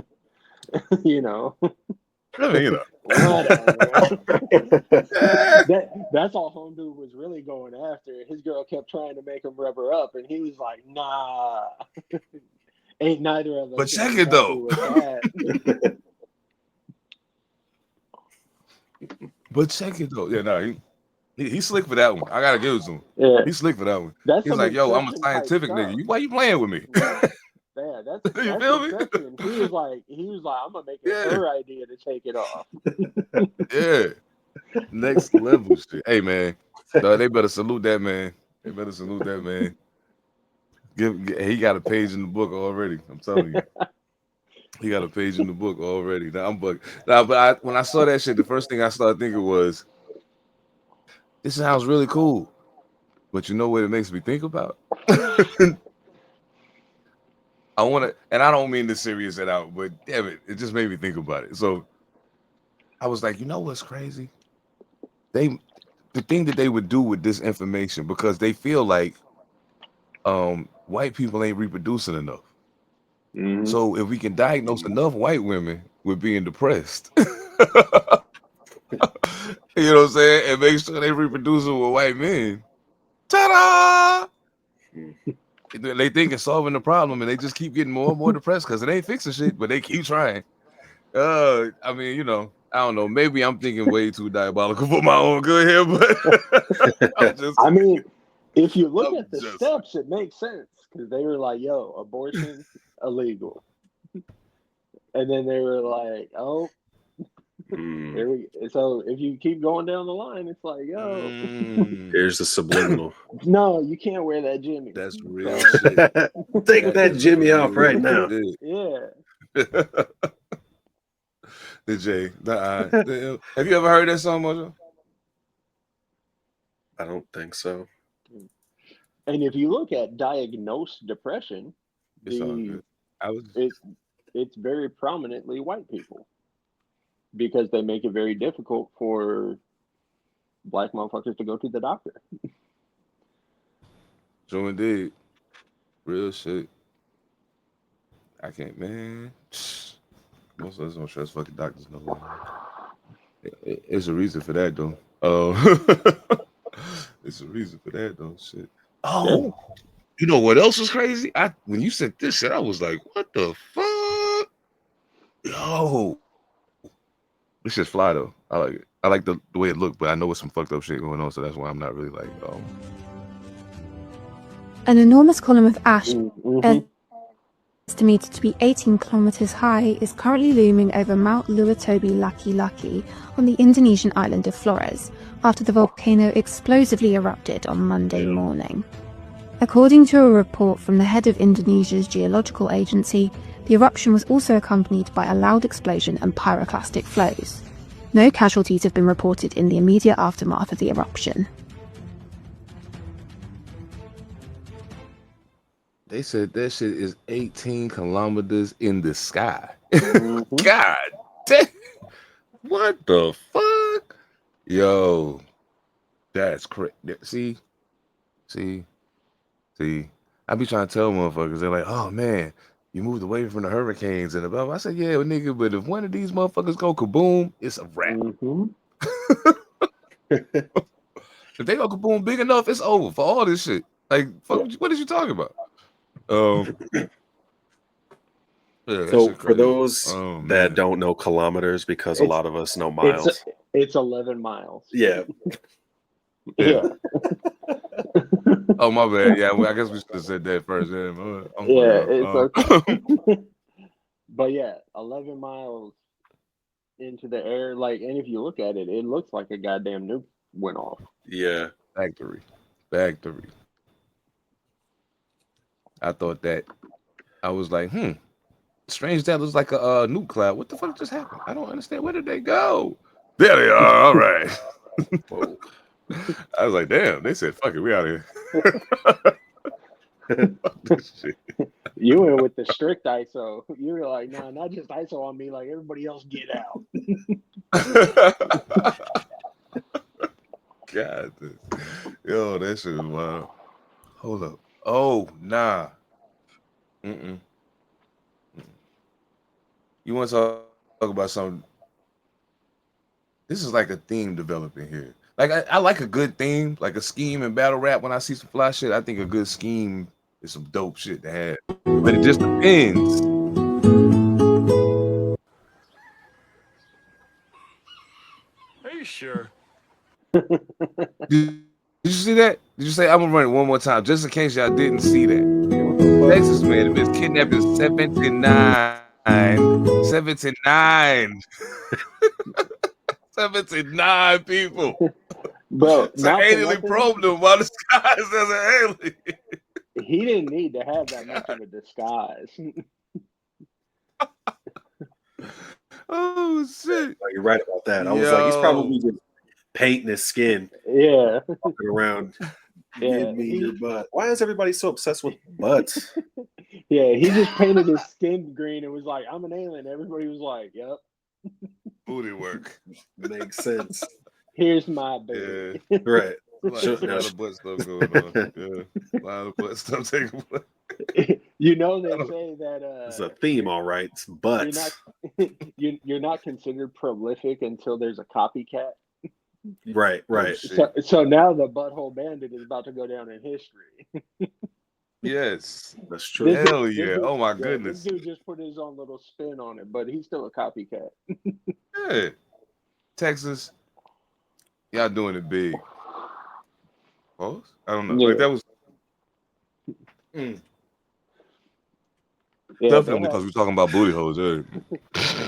whatever. That's all Homdude was really going after. His girl kept trying to make him rub her up, and he was like, "Nah, ain't neither of us." But check it though. But check it though. Yeah, no, he's slick for that one. I gotta give it to him. Yeah, he's slick for that one. He's like, yo, I'm a scientific nigga. Why you playing with me? Yeah, that's you feel me? He was like, I'm gonna make it her idea to take it off. Yeah, next level shit. Hey man, they better salute that man. He got a page in the book already. I'm telling you. He got a page in the book already. Now I'm bugged. But when I saw that shit, the first thing I started thinking was, this sounds really cool. But you know what it makes me think about? I want to, and I don't mean to serious it out, but damn it, it just made me think about it. So I was like, you know what's crazy? The thing that they would do with this information, because they feel like white people ain't reproducing enough. Mm-hmm. So if we can diagnose enough white women with being depressed. You know what I'm saying? And make sure they reproducing with white men. Ta-da! They think it's solving the problem, and they just keep getting more and more depressed because it ain't fixing shit, but they keep trying. I mean, you know, I don't know. Maybe I'm thinking way too diabolical for my own good here, but I mean, if you look at the steps, it makes sense because they were like, "Yo, abortion illegal," and then they were like, "Oh." So if you keep going down the line, it's like, yo, here's the subliminal. No, you can't wear that Jimmy. That's real shit. Take that Jimmy off right now. Yeah. The J. Have you ever heard that song, Mojo? I don't think so. And if you look at diagnosed depression, it's very prominently white people. Because they make it very difficult for black motherfuckers to go to the doctor. True indeed. Real shit. I can't, man. Most of us don't trust fucking doctors no more. It's a reason for that, though. It's a reason for that, though. Shit. Oh, you know what else was crazy? When you said this shit, I was like, what the fuck? Yo. This shit's fly though. I like it. I like the way it looked, but I know it's some fucked up shit going on, so that's why I'm not really like. An enormous column of ash, estimated to be 18 kilometers high, is currently looming over Mount Luatobi Laki on the Indonesian island of Flores, after the volcano explosively erupted on Monday morning. According to a report from the head of Indonesia's geological agency, the eruption was also accompanied by a loud explosion and pyroclastic flows. No casualties have been reported in the immediate aftermath of the eruption. They said that shit is 18 kilometers in the sky. God damn. What the fuck? Yo, that's crazy. See. I be trying to tell motherfuckers, they're like, oh man, you moved away from the hurricanes and above. I said, yeah, nigga, but if one of these motherfuckers go kaboom, it's a wrap. If they go kaboom big enough, it's over for all this shit. Like, fuck, what is you talking about? So for those that don't know kilometers, because a lot of us know miles. It's 11 miles. Yeah. Yeah. Oh, my bad. Yeah, well, I guess we should have said that first. It's okay. But yeah, 11 miles into the air. Like, and if you look at it, it looks like a goddamn nuke went off. Yeah. Factory. I thought that. I was like, strange that looks like a nuke cloud. What the fuck just happened? I don't understand. Where did they go? There they are. All right. Whoa. I was like, damn, they said, fuck it, we out here. You went with the strict ISO. You were like, nah, not just ISO on me, like everybody else get out. God, yo, that shit is wild. Hold up. Oh, nah. You want to talk about something? This is like a theme developing here. Like I like a good theme, like a scheme in battle rap. When I see some fly shit, I think a good scheme is some dope shit to have. But it just depends. Are you sure? Did you see that? Did you say I'm gonna run it one more time just in case y'all didn't see that? Texas man has been kidnapping 79. 79 people. Bro, it's an alien problem while disguised as an alien. He didn't need to have that much of a disguise. Oh shit! Oh, you're right about that. I was like, he's probably just painting his skin. Yeah, walking around. Give me your butt. Why is everybody so obsessed with butts? Yeah, he just painted his skin green and was like, "I'm an alien." Everybody was like, "Yep." Booty work makes sense. Here's my baby. Yeah. Right. Like, a lot of butt stuff going on. Yeah. A lot of butt stuff taking place. You know, they say that It's a theme, all right. It's butts. You're not considered prolific until there's a copycat. Right. So now the Butthole Bandit is about to go down in history. Yes, that's true. Hell yeah! Oh my goodness! This dude just put his own little spin on it, but he's still a copycat. Yeah, Texas, y'all doing it big. Pause? I don't know. Yeah. Like that was definitely because we're talking about booty holes. Yeah.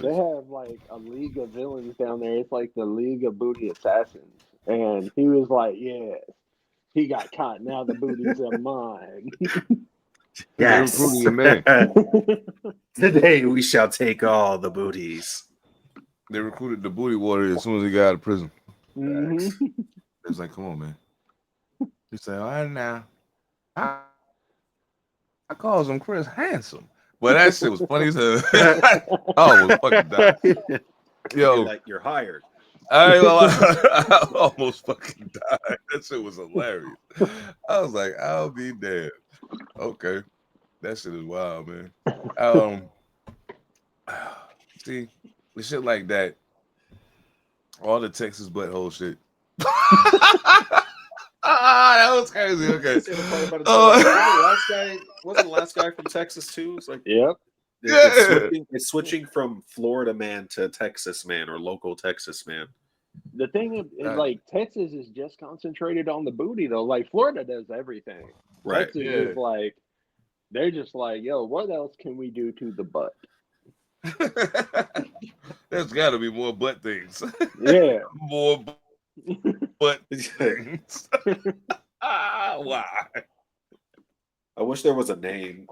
They have like a league of villains down there. It's like the League of Booty Assassins, and he was like, "Yeah, he got caught. Now the booties are mine." Yes. Today we shall take all the booties. They recruited the booty warrior as soon as he got out of prison. Mm-hmm. It's like, come on, man. He said, all right now. I calls him Chris handsome. But that shit was funny as hell. I almost fucking died. Yo. You're hired. I almost fucking died. That shit was hilarious. I was like, I'll be dead. Okay. That shit is wild, man. See, the shit like that, all the Texas butthole shit. That was crazy. Okay. Wasn't the last guy from Texas too? It's like, yep. It's switching from Florida man to Texas man or local Texas man. The thing is, like, Texas is just concentrated on the booty, though. Like, Florida does everything. Right. Texas is like, they're just like, yo, what else can we do to the butt? There's got to be more butt things. Yeah. More butt things. Why? I wish there was a name.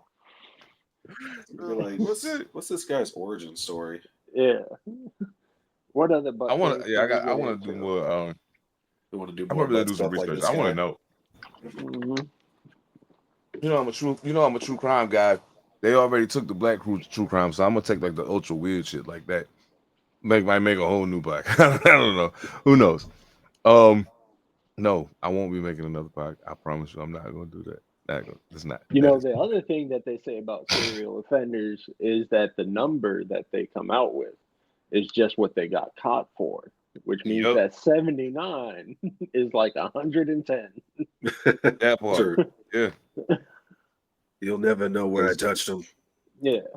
Like, what's this guy's origin story? Yeah. What other butt? I want to. Yeah, I want to do more. You want to do I more? probably do some research. I want to know. Mm-hmm. You know, I'm a true crime guy. They already took the black true crime, so I'm gonna take like the ultra weird shit like that. Might make a whole new podcast. I don't know. Who knows? No, I won't be making another podcast. I promise you, I'm not gonna do that. It's not. You know, the other thing that they say about serial offenders is that the number that they come out with is just what they got caught for, which means that 79 is like 110. That part. Sure. Yeah. You'll never know where I touched them. Yeah.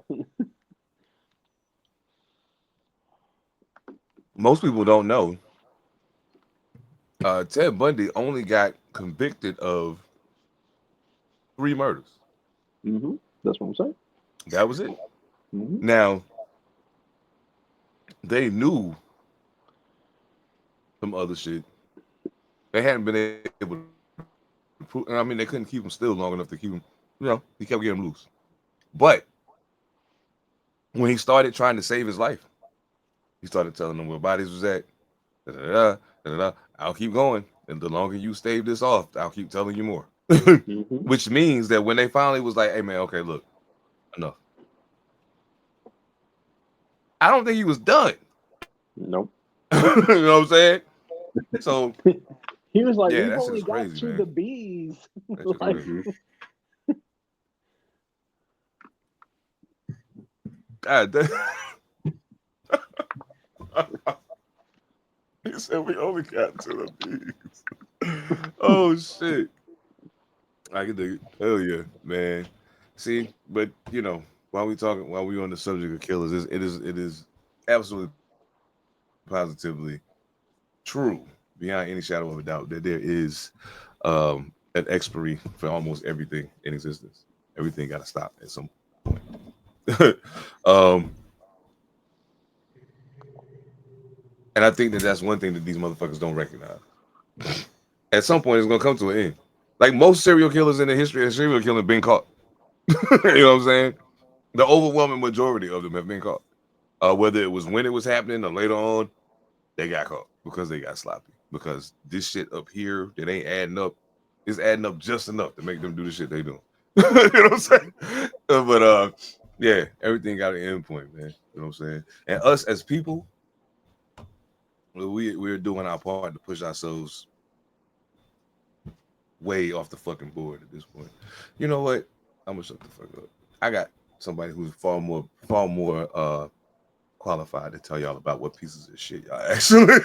Most people don't know. Ted Bundy only got convicted of 3 murders. Mm-hmm. That's what I'm saying. That was it. Mm-hmm. Now, they knew some other shit. They hadn't been able to prove. I mean, they couldn't keep him still long enough to keep him. You know, he kept getting loose. But when he started trying to save his life, he started telling them where bodies was at. I'll keep going. And the longer you stave this off, I'll keep telling you more. Mm-hmm. Which means that when they finally was like, hey, man, okay, look, enough. I don't think he was done. Nope. You know what I'm saying? So he was like, yeah, we've only got crazy, to man. the bees. Like, God, he said we only got to the bees. Oh shit. I can dig it. Hell yeah, man. See, but you know, while we on the subject of killers, it is absolutely positively true, beyond any shadow of a doubt, that there is an expiry for almost everything in existence. Everything got to stop at some point. And I think that's one thing that these motherfuckers don't recognize. At some point, it's gonna come to an end. Like most serial killers in the history of serial killing been caught. You know what I'm saying? The overwhelming majority of them have been caught. Whether it was when it was happening or later on, they got caught because they got sloppy. Because this shit up here that ain't adding up is adding up just enough to make them do the shit they doing. You know what I'm saying? But yeah, everything got an end point, man. You know what I'm saying? And us as people, we're doing our part to push ourselves way off the fucking board at this point. You know what? I'm gonna shut the fuck up. I got somebody who's far more qualified to tell y'all about what pieces of shit y'all actually.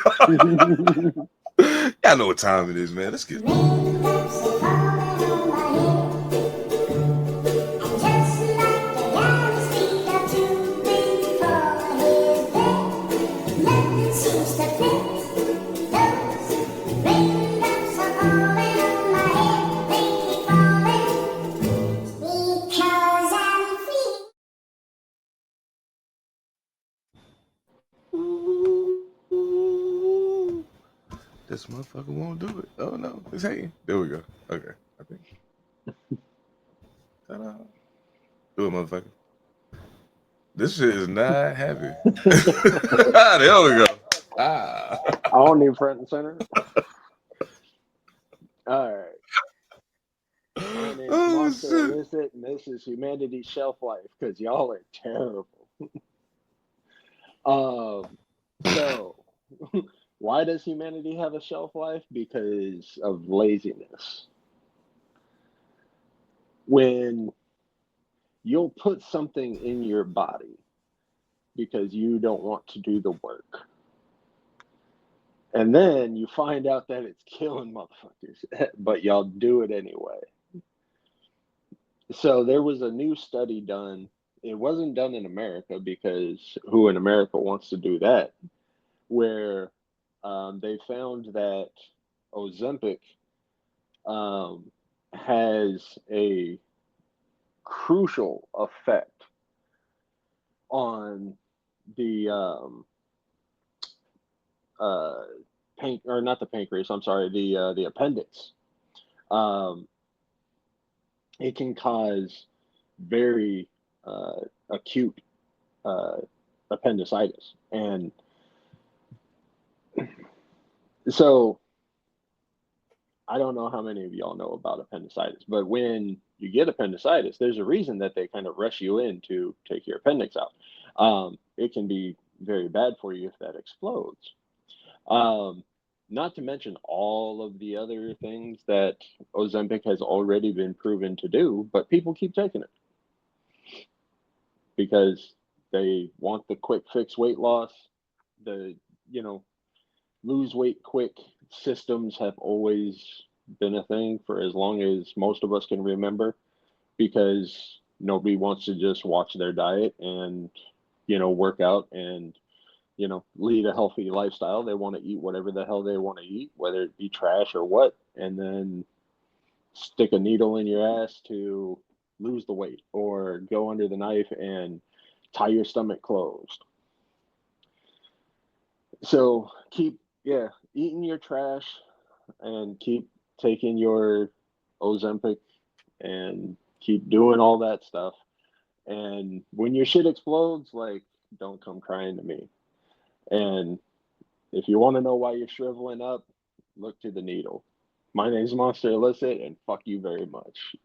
Y'all know what time it is, man. Let's get this motherfucker won't do it. Oh no, it's hating. There we go. Okay, I think. Ta-da. Do it, motherfucker. This shit is not heavy. There we go. I don't need front and center. All right. My name is Monster Elicit, and this is Humanity's Shelf Life, because y'all are terrible. So, why does humanity have a shelf life? Because of laziness. When you'll put something in your body because you don't want to do the work, and then you find out that it's killing motherfuckers, but y'all do it anyway. So there was a new study done. It wasn't done in America, because who in America wants to do that? Where they found that Ozempic has a crucial effect on the not the pancreas. I'm sorry, the appendix. It can cause very acute appendicitis, and so I don't know how many of y'all know about appendicitis, but when you get appendicitis, there's a reason that they kind of rush you in to take your appendix out. It can be very bad for you if that explodes. Not to mention all of the other things that Ozempic has already been proven to do, but people keep taking it because they want the quick fix weight loss. The, lose weight quick systems have always been a thing for as long as most of us can remember, because nobody wants to just watch their diet and, work out and, lead a healthy lifestyle. They want to eat whatever the hell they want to eat, whether it be trash or what, and then stick a needle in your ass to lose the weight, or go under the knife and tie your stomach closed. So keep eating your trash and keep taking your Ozempic and keep doing all that stuff. And when your shit explodes, don't come crying to me. And if you want to know why you're shriveling up, look to the needle. My name's Monster Elicit, and fuck you very much.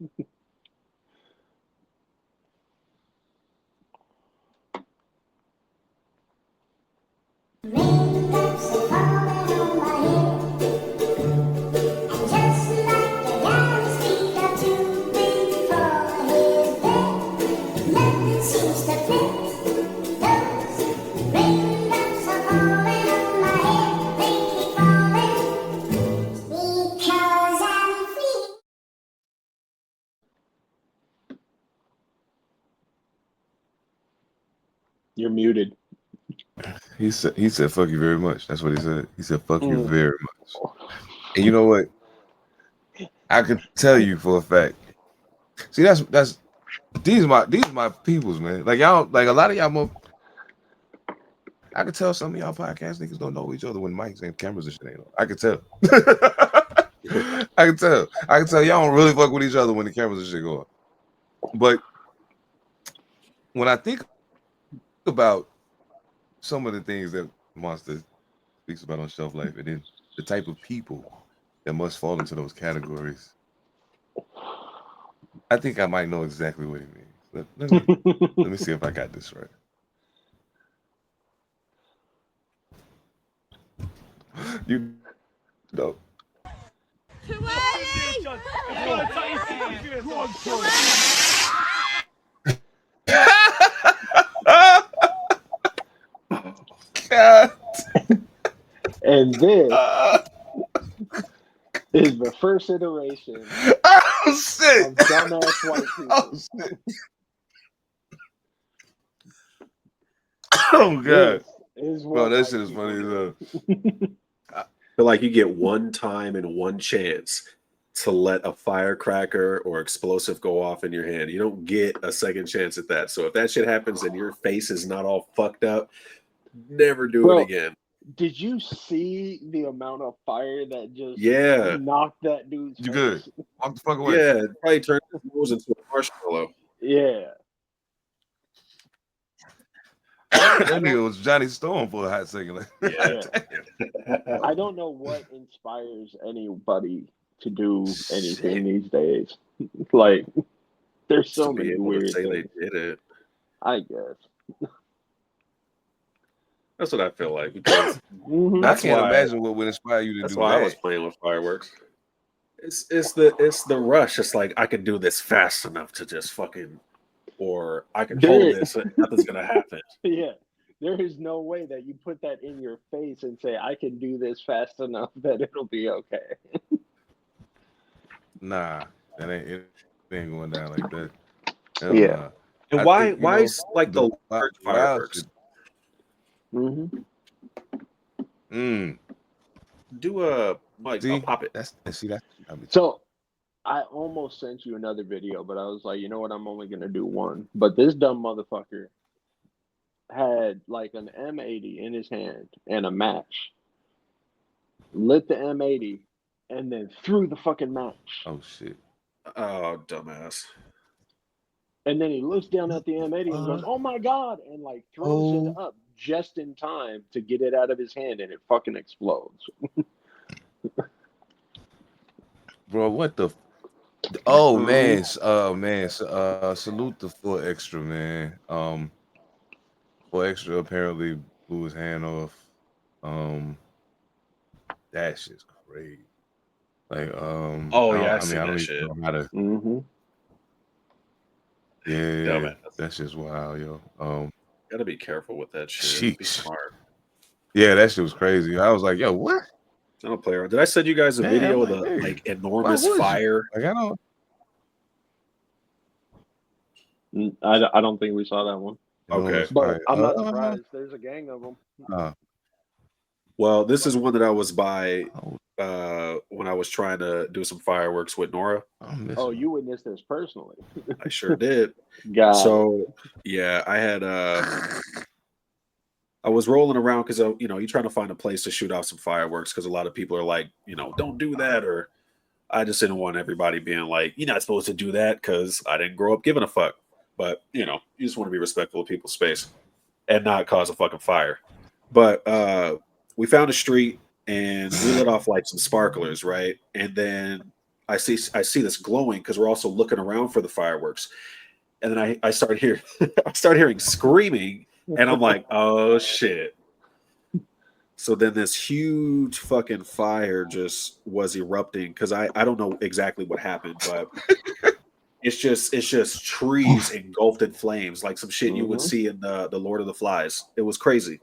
You're muted. He said fuck you very much. That's what he said. He said fuck you very much. And you know what? I can tell you for a fact. See, that's these are my peoples, man. Like y'all, like a lot of y'all I can tell some of y'all podcast niggas don't know each other when mics and cameras and shit ain't on. I can tell. I can tell y'all don't really fuck with each other when the cameras and shit go on. But when I think about some of the things that Monster speaks about on Shelf Life, and then the type of people that must fall into those categories, I think I might know exactly what he means. Let me see if I got this right. You know. And this is the first iteration Oh shit! of dumbass white people. Oh shit! Oh god, This is bro, what that white shit is people funny as do. hell. Feel like you get one time and one chance to let a firecracker or explosive go off in your hand. You don't get a second chance at that. So if that shit happens and your face is not all fucked up, never do Bro, it again. Did you see the amount of fire that just Yeah. knocked that dude's You face? good? Walk the fuck away. Yeah, it probably turned his nose into a marshmallow. Yeah. That nigga was Johnny Storm for a hot second. Like, Yeah. I don't know what inspires anybody to do anything these days. Like, there's so To be many able to weird say things. they did it. I guess. That's what I feel like. Because Mhm. I can't imagine what would inspire you to that's do why that. I was playing with fireworks. It's the rush. It's like I can do this fast enough to just fucking, or I can hold this and nothing's gonna happen. Yeah. There is no way that you put that in your face and say, I can do this fast enough that it'll be okay. Nah, it ain't going down like that. Hell Yeah. nah. And I why think, you why know, is like the the large wild fireworks? shit- Mm-hmm. Do a See, pop it. that's So I almost sent you another video, but I was like, you know what? I'm only gonna do one. But this dumb motherfucker had like an M80 in his hand and a match. Lit the M80 and then threw the fucking match. Oh shit. Oh, dumbass. And then he looks down at the M80 and goes, "Oh my god!" and like throws it up just in time to get it out of his hand, and it fucking explodes. Bro, what the oh man, salute the 4Extra, man. 4Extra apparently blew his hand off. That shit's crazy. Like I I don't shit. even know how to Mm-hmm. yeah, man. that's just wild, yo. Gotta be careful with that shit. Be Sheesh. smart. Yeah, that shit was crazy. I was like, yo, what? I don't play around. Did I send you guys a Man, video of I'm the like, hey, enormous why would you? fire? Like, I don't I don't think we saw that one. Okay. But I'm not surprised. There's a gang of them. Well, this is one that I was by when I was trying to do some fireworks with Nora. Oh, you witnessed this personally. I sure did. So yeah, I had I was rolling around because you're trying to find a place to shoot off some fireworks because a lot of people are like, don't do that, or I just didn't want everybody being like, you're not supposed to do that because I didn't grow up giving a fuck. But you just want to be respectful of people's space and not cause a fucking fire. But we found a street and we lit off like some sparklers, right? And then I see this glowing because we're also looking around for the fireworks. And then I started hearing screaming, and I'm like, oh shit. So then this huge fucking fire just was erupting because I don't know exactly what happened, but it's just trees engulfed in flames, like some shit you would see in the Lord of the Flies. It was crazy.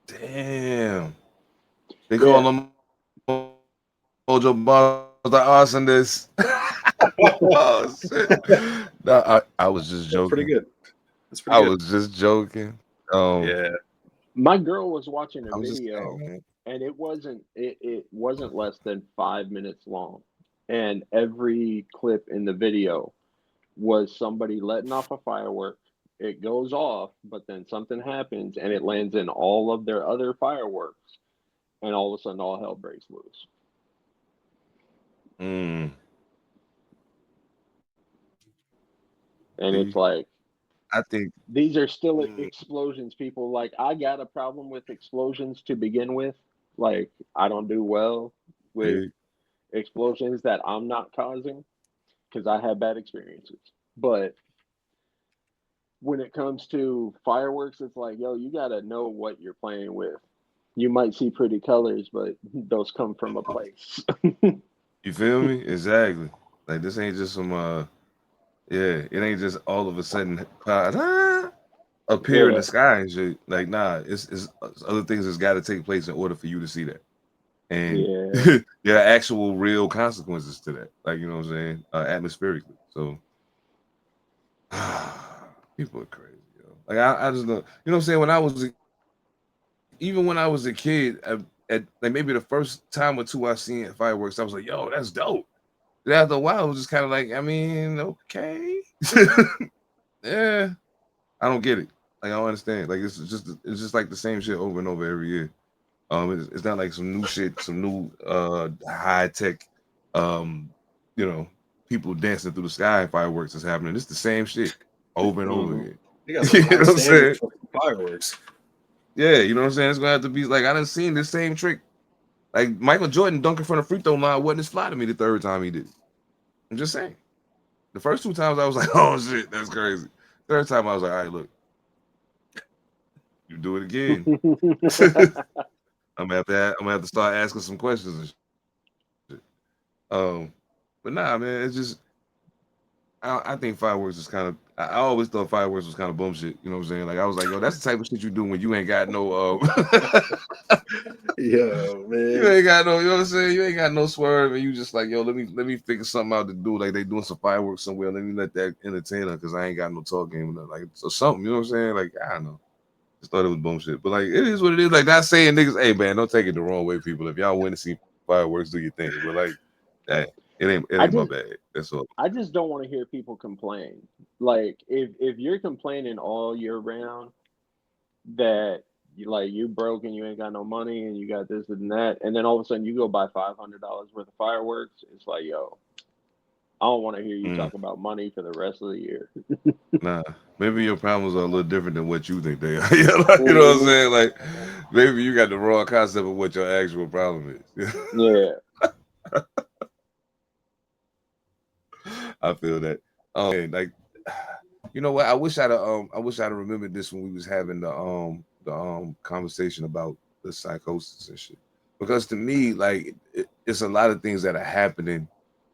Damn. They call them Mojo Barnes the arsonist. Oh shit. No, I was just joking. Pretty good. That's pretty I good. was just joking. Yeah. My girl was watching a I was just video, saying. and it wasn't less than 5 minutes long, and every clip in the video was somebody letting off a firework. It goes off, but then something happens, and it lands in all of their other fireworks, and all of a sudden, all hell breaks loose. And it's like, I think these are still explosions, people. Like, I got a problem with explosions to begin with. Like, I don't do well with explosions that I'm not causing because I have bad experiences. But when it comes to fireworks, it's like, yo, you got to know what you're playing with. You might see pretty colors, but those come from a place. you feel me? Exactly. Like, this ain't just some it ain't just all of a sudden clouds. appear in the sky and shit. Like, nah, it's other things that's got to take place in order for you to see that. And there are actual real consequences to that. Like, you know what I'm saying? Atmospherically. So people are crazy, yo. Like I just don't, you know what I'm saying? Even when I was a kid, at like maybe the first time or two I seen fireworks, I was like, yo, that's dope. Then after a while, it was just kind of like, I mean, okay. Yeah. I don't get it. Like I don't understand. Like it's just like the same shit over and over every year. It's not like some new shit, some new high tech you know, people dancing through the sky and fireworks is happening. It's the same shit over and over again. You got some You know what I'm saying? fireworks. Yeah, you know what I'm saying? It's gonna have to be like I done seen this same trick. Like Michael Jordan dunking from the free throw line wasn't as fly to me the third time he did it. I'm just saying. The first two times I was like, oh shit, that's crazy. Third time I was like, all right, look, you do it again. I'm gonna have to start asking some questions and shit. But nah, man, it's just I think fireworks is kind of. I always thought fireworks was kind of bum shit. You know what I'm saying? Like I was like, yo, that's the type of shit you do when you ain't got no. Yeah, man. You ain't got no. You know what I'm saying? You ain't got no swerve, and you just like, yo, let me figure something out to do. Like they doing some fireworks somewhere. Let me let that entertain her because I ain't got no talk game or nothing. Like so something. You know what I'm saying? Like I don't know. Just thought it was bullshit. But like it is what it is. Like not saying niggas, hey man, don't take it the wrong way, people. If y'all went to see fireworks, do your thing. But like that. It ain't my bad. That's all. I just don't want to hear people complain. Like if you're complaining all year round that you broke and you ain't got no money and you got this and that, and then all of a sudden you go buy $500 worth of fireworks, it's like, yo, I don't want to hear you talk about money for the rest of the year. Nah, maybe your problems are a little different than what you think they are. You know what I'm saying? Like maybe you got the wrong concept of what your actual problem is. Yeah. I feel that. Like, you know what? I wish I'd remembered this when we was having the conversation about the psychosis and shit. Because to me, like, it's a lot of things that are happening,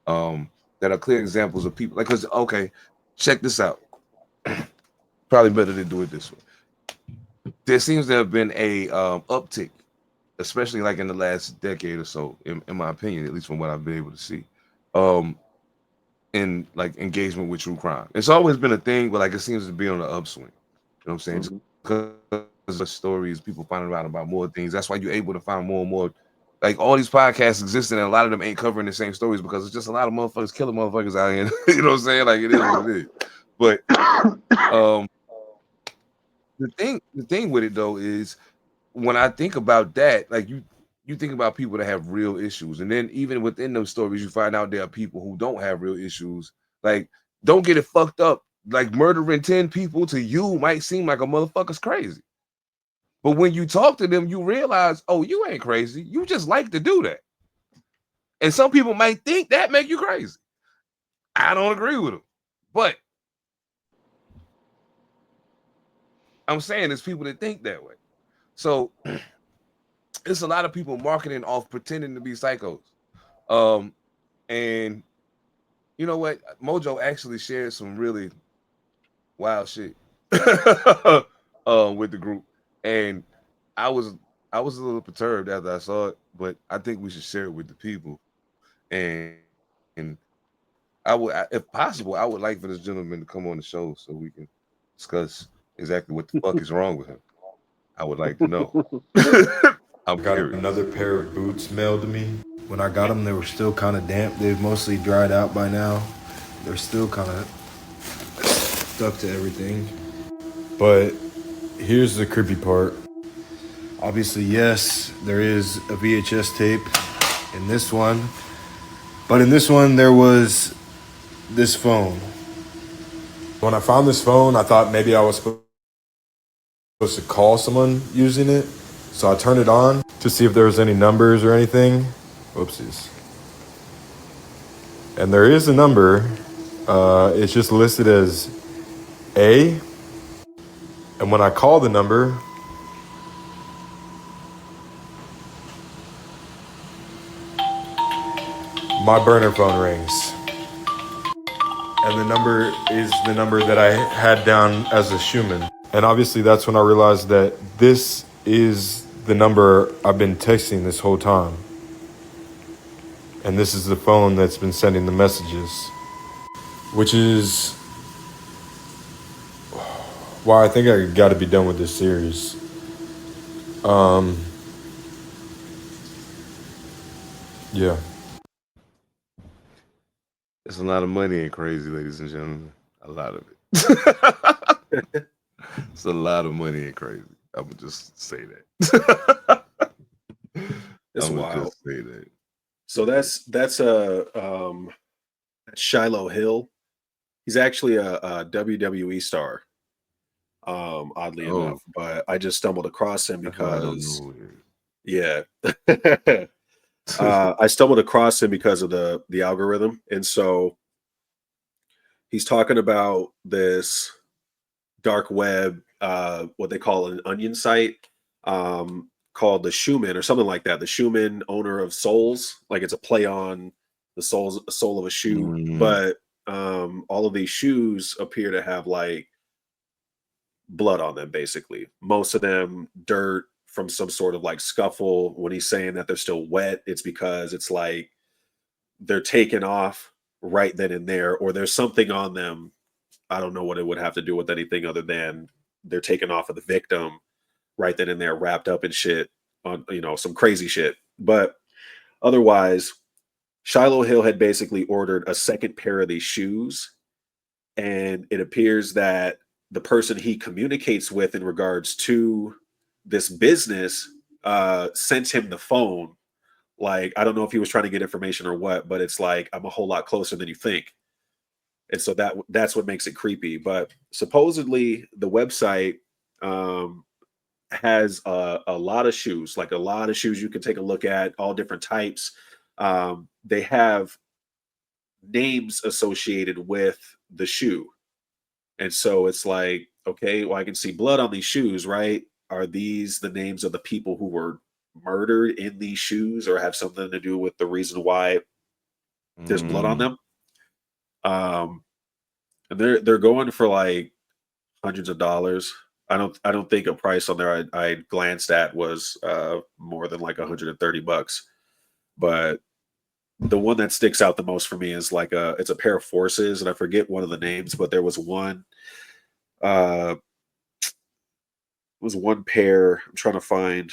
that are clear examples of people. Like, cause okay, check this out. Probably better to do it this way. There seems to have been a uptick, especially like in the last decade or so, in my opinion, at least from what I've been able to see. In like engagement with true crime. It's always been a thing, but like it seems to be on the upswing. You know what I'm saying? Just because of stories, people finding out about more things. That's why you're able to find more and more. Like all these podcasts existing, and a lot of them ain't covering the same stories because it's just a lot of motherfuckers killing motherfuckers out here. You know what I'm saying? Like it is what it is. But the thing with it though is when I think about that, like you think about people that have real issues, and then even within those stories, you find out there are people who don't have real issues. Like, don't get it fucked up. Like murdering 10 people to you might seem like a motherfucker's crazy, but when you talk to them, you realize, oh, you ain't crazy. You just like to do that. And some people might think that make you crazy. I don't agree with them, but I'm saying there's people that think that way. So. It's a lot of people marketing off pretending to be psychos. And you know what? Mojo actually shared some really wild shit with the group. And I was a little perturbed after I saw it, but I think we should share it with the people. And I would, if possible, I would like for this gentleman to come on the show so we can discuss exactly what the fuck is wrong with him. I would like to know. I got another pair of boots mailed to me. When I got them, they were still kind of damp. They've mostly dried out by now. They're still kind of stuck to everything. But here's the creepy part. Obviously, yes, there is a VHS tape in this one. But in this one, there was this phone. When I found this phone, I thought maybe I was supposed to call someone using it. So I turned it on to see if there was any numbers or anything. Whoopsies. And there is a number. It's just listed as A. And when I call the number, my burner phone rings. And the number is the number that I had down as a Schumann. And obviously that's when I realized that this is the number I've been texting this whole time. And this is the phone that's been sending the messages, which is why I think I got to be done with this series. Yeah. It's a lot of money in crazy, ladies and gentlemen. A lot of it. It's a lot of money in crazy. I would just say that. It's I would wild. just say that. So that's Shiloh Hill. He's actually a WWE star. Oddly Oh. enough, but I just stumbled across him That's why I don't because know who it yeah. I stumbled across him because of the algorithm, and so he's talking about this dark web, what they call an onion site, called the Schumann or something like that. The Schumann, owner of souls, like it's a play on the soul of a shoe, Mm. but all of these shoes appear to have like blood on them. Basically, most of them dirt from some sort of like scuffle. When he's saying that they're still wet, it's because it's like they're taken off right then and there, or there's something on them. I don't know what it would have to do with anything other than they're taken off of the victim right then and there, wrapped up in shit on, some crazy shit. But otherwise, Shiloh Hill had basically ordered a second pair of these shoes, and it appears that the person he communicates with in regards to this business sent him the phone. Like, I don't know if he was trying to get information or what, but it's like, I'm a whole lot closer than you think. And so that's what makes it creepy. But supposedly the website has a lot of shoes, like a lot of shoes you can take a look at, all different types. They have names associated with the shoe. And so it's like, okay, well, I can see blood on these shoes, right? Are these the names of the people who were murdered in these shoes, or have something to do with the reason why there's blood on them? And they're going for like hundreds of dollars. I don't think a price on there I glanced at was more than like $130. But the one that sticks out the most for me is like it's a pair of forces, and I forget one of the names, but there was one it was one pair. I'm trying to find,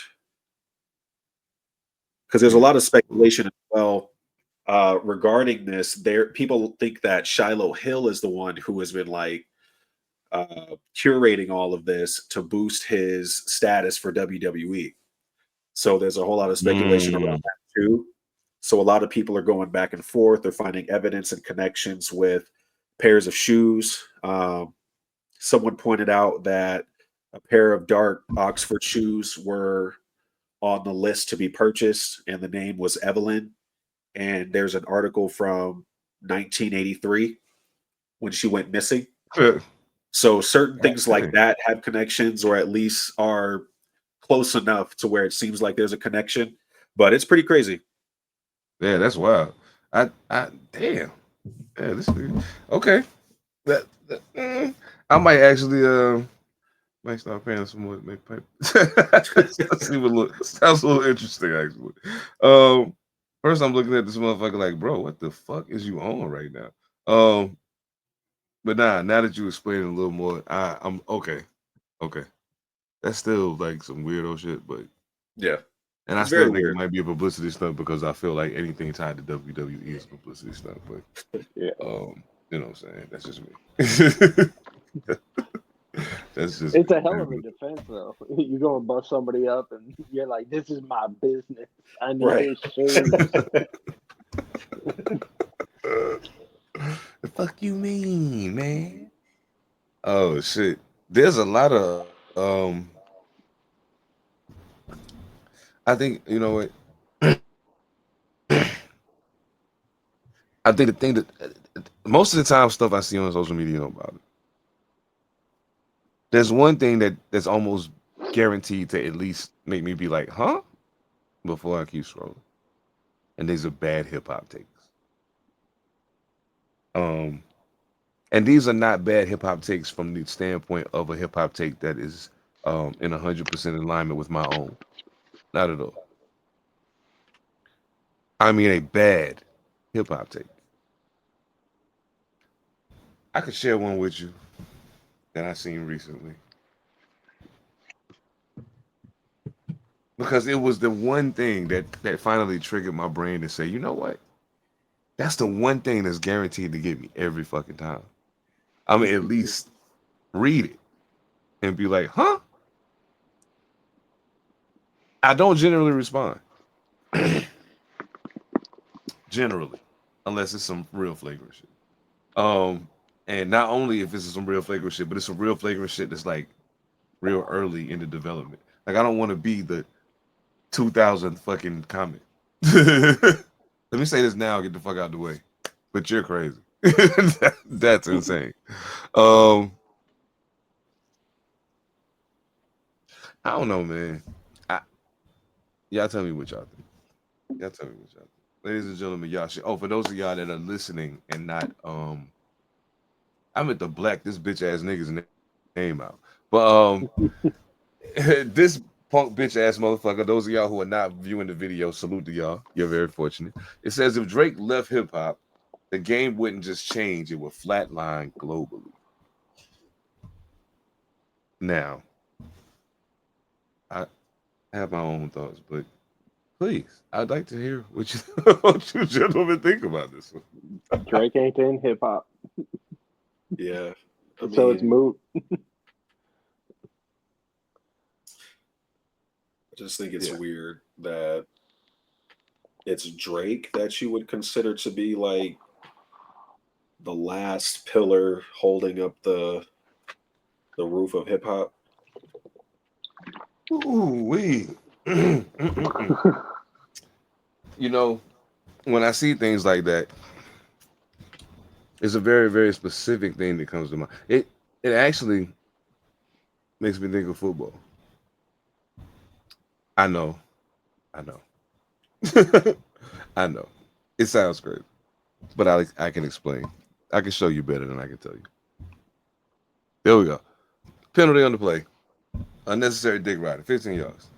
because there's a lot of speculation as well regarding this. People think that Shiloh Hill is the one who has been like curating all of this to boost his status for WWE. So there's a whole lot of speculation around that too. So a lot of people are going back and forth. They're finding evidence and connections with pairs of shoes. Someone pointed out that a pair of dark Oxford shoes were on the list to be purchased, and the name was Evelyn. And there's an article from 1983 when she went missing. So certain things like that have connections, or at least are close enough to where it seems like there's a connection. But it's pretty crazy. Yeah, that's wild. I damn. Yeah, this okay. I might actually might start paying some more. Make pipe. Sounds a little interesting actually. First I'm looking at this motherfucker like, bro, what the fuck is you on right now? But now that you explain it a little more, I'm okay. Okay. That's still like some weirdo shit, but yeah. And I still think it might be a publicity stunt, because I feel like anything tied to WWE is a publicity stunt. But yeah, you know what I'm saying? That's just me. That's just. It's a hell of a defense, though. You go and bust somebody up, and you're like, "This is my business. I need his shoes." The fuck you mean, man? Oh shit! There's a lot of I think, you know what? I think the thing that most of the time stuff I see on social media about it. There's one thing that's almost guaranteed to at least make me be like, huh? Before I keep scrolling. And these are bad hip hop takes. And these are not bad hip hop takes from the standpoint of a hip hop take that is in 100% alignment with my own. Not at all. I mean a bad hip hop take. I could share one with you that I seen recently. Because it was the one thing that finally triggered my brain to say, you know what? That's the one thing that's guaranteed to get me every fucking time. I mean, at least read it and be like, huh? I don't generally respond. Generally. Unless it's some real flagrant shit. And not only if it's some real flagrant shit, but it's some real flagrant shit that's like real early in the development. Like, I don't want to be the 2000 fucking comment. Let me say this now, get the fuck out of the way. But you're crazy. That's insane. I don't know, man. Y'all tell me what y'all think. Y'all tell me what y'all think. Ladies and gentlemen, y'all should. Oh, for those of y'all that are listening and not, I'm at the black this bitch ass nigga's name out. But this punk bitch ass motherfucker, those of y'all who are not viewing the video, salute to y'all. You're very fortunate. It says if Drake left hip hop, the game wouldn't just change, it would flatline globally. Now, I have my own thoughts, but please, I'd like to hear what you gentlemen think about this one. Drake ain't in hip hop. Yeah. So it's moot. I just think it's weird that it's Drake that you would consider to be like the last pillar holding up the roof of hip hop. Ooh, wee. You know, when I see things like that, it's a very, very specific thing that comes to mind. It actually makes me think of football. I know. I know. It sounds crazy, but I can explain. I can show you better than I can tell you. There we go. Penalty on the play. Unnecessary dick riding. 15 yards.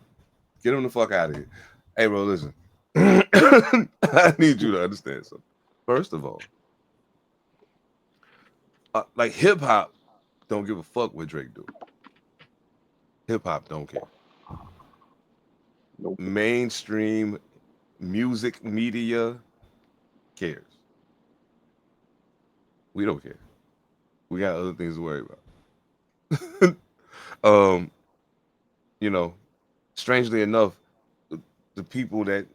Get him the fuck out of here. Hey, bro, listen. I need you to understand something. First of all, like hip hop don't give a fuck what Drake do. Hip hop don't care. Nope. Mainstream music media cares. We don't care. We got other things to worry about. You know, strangely enough, the people that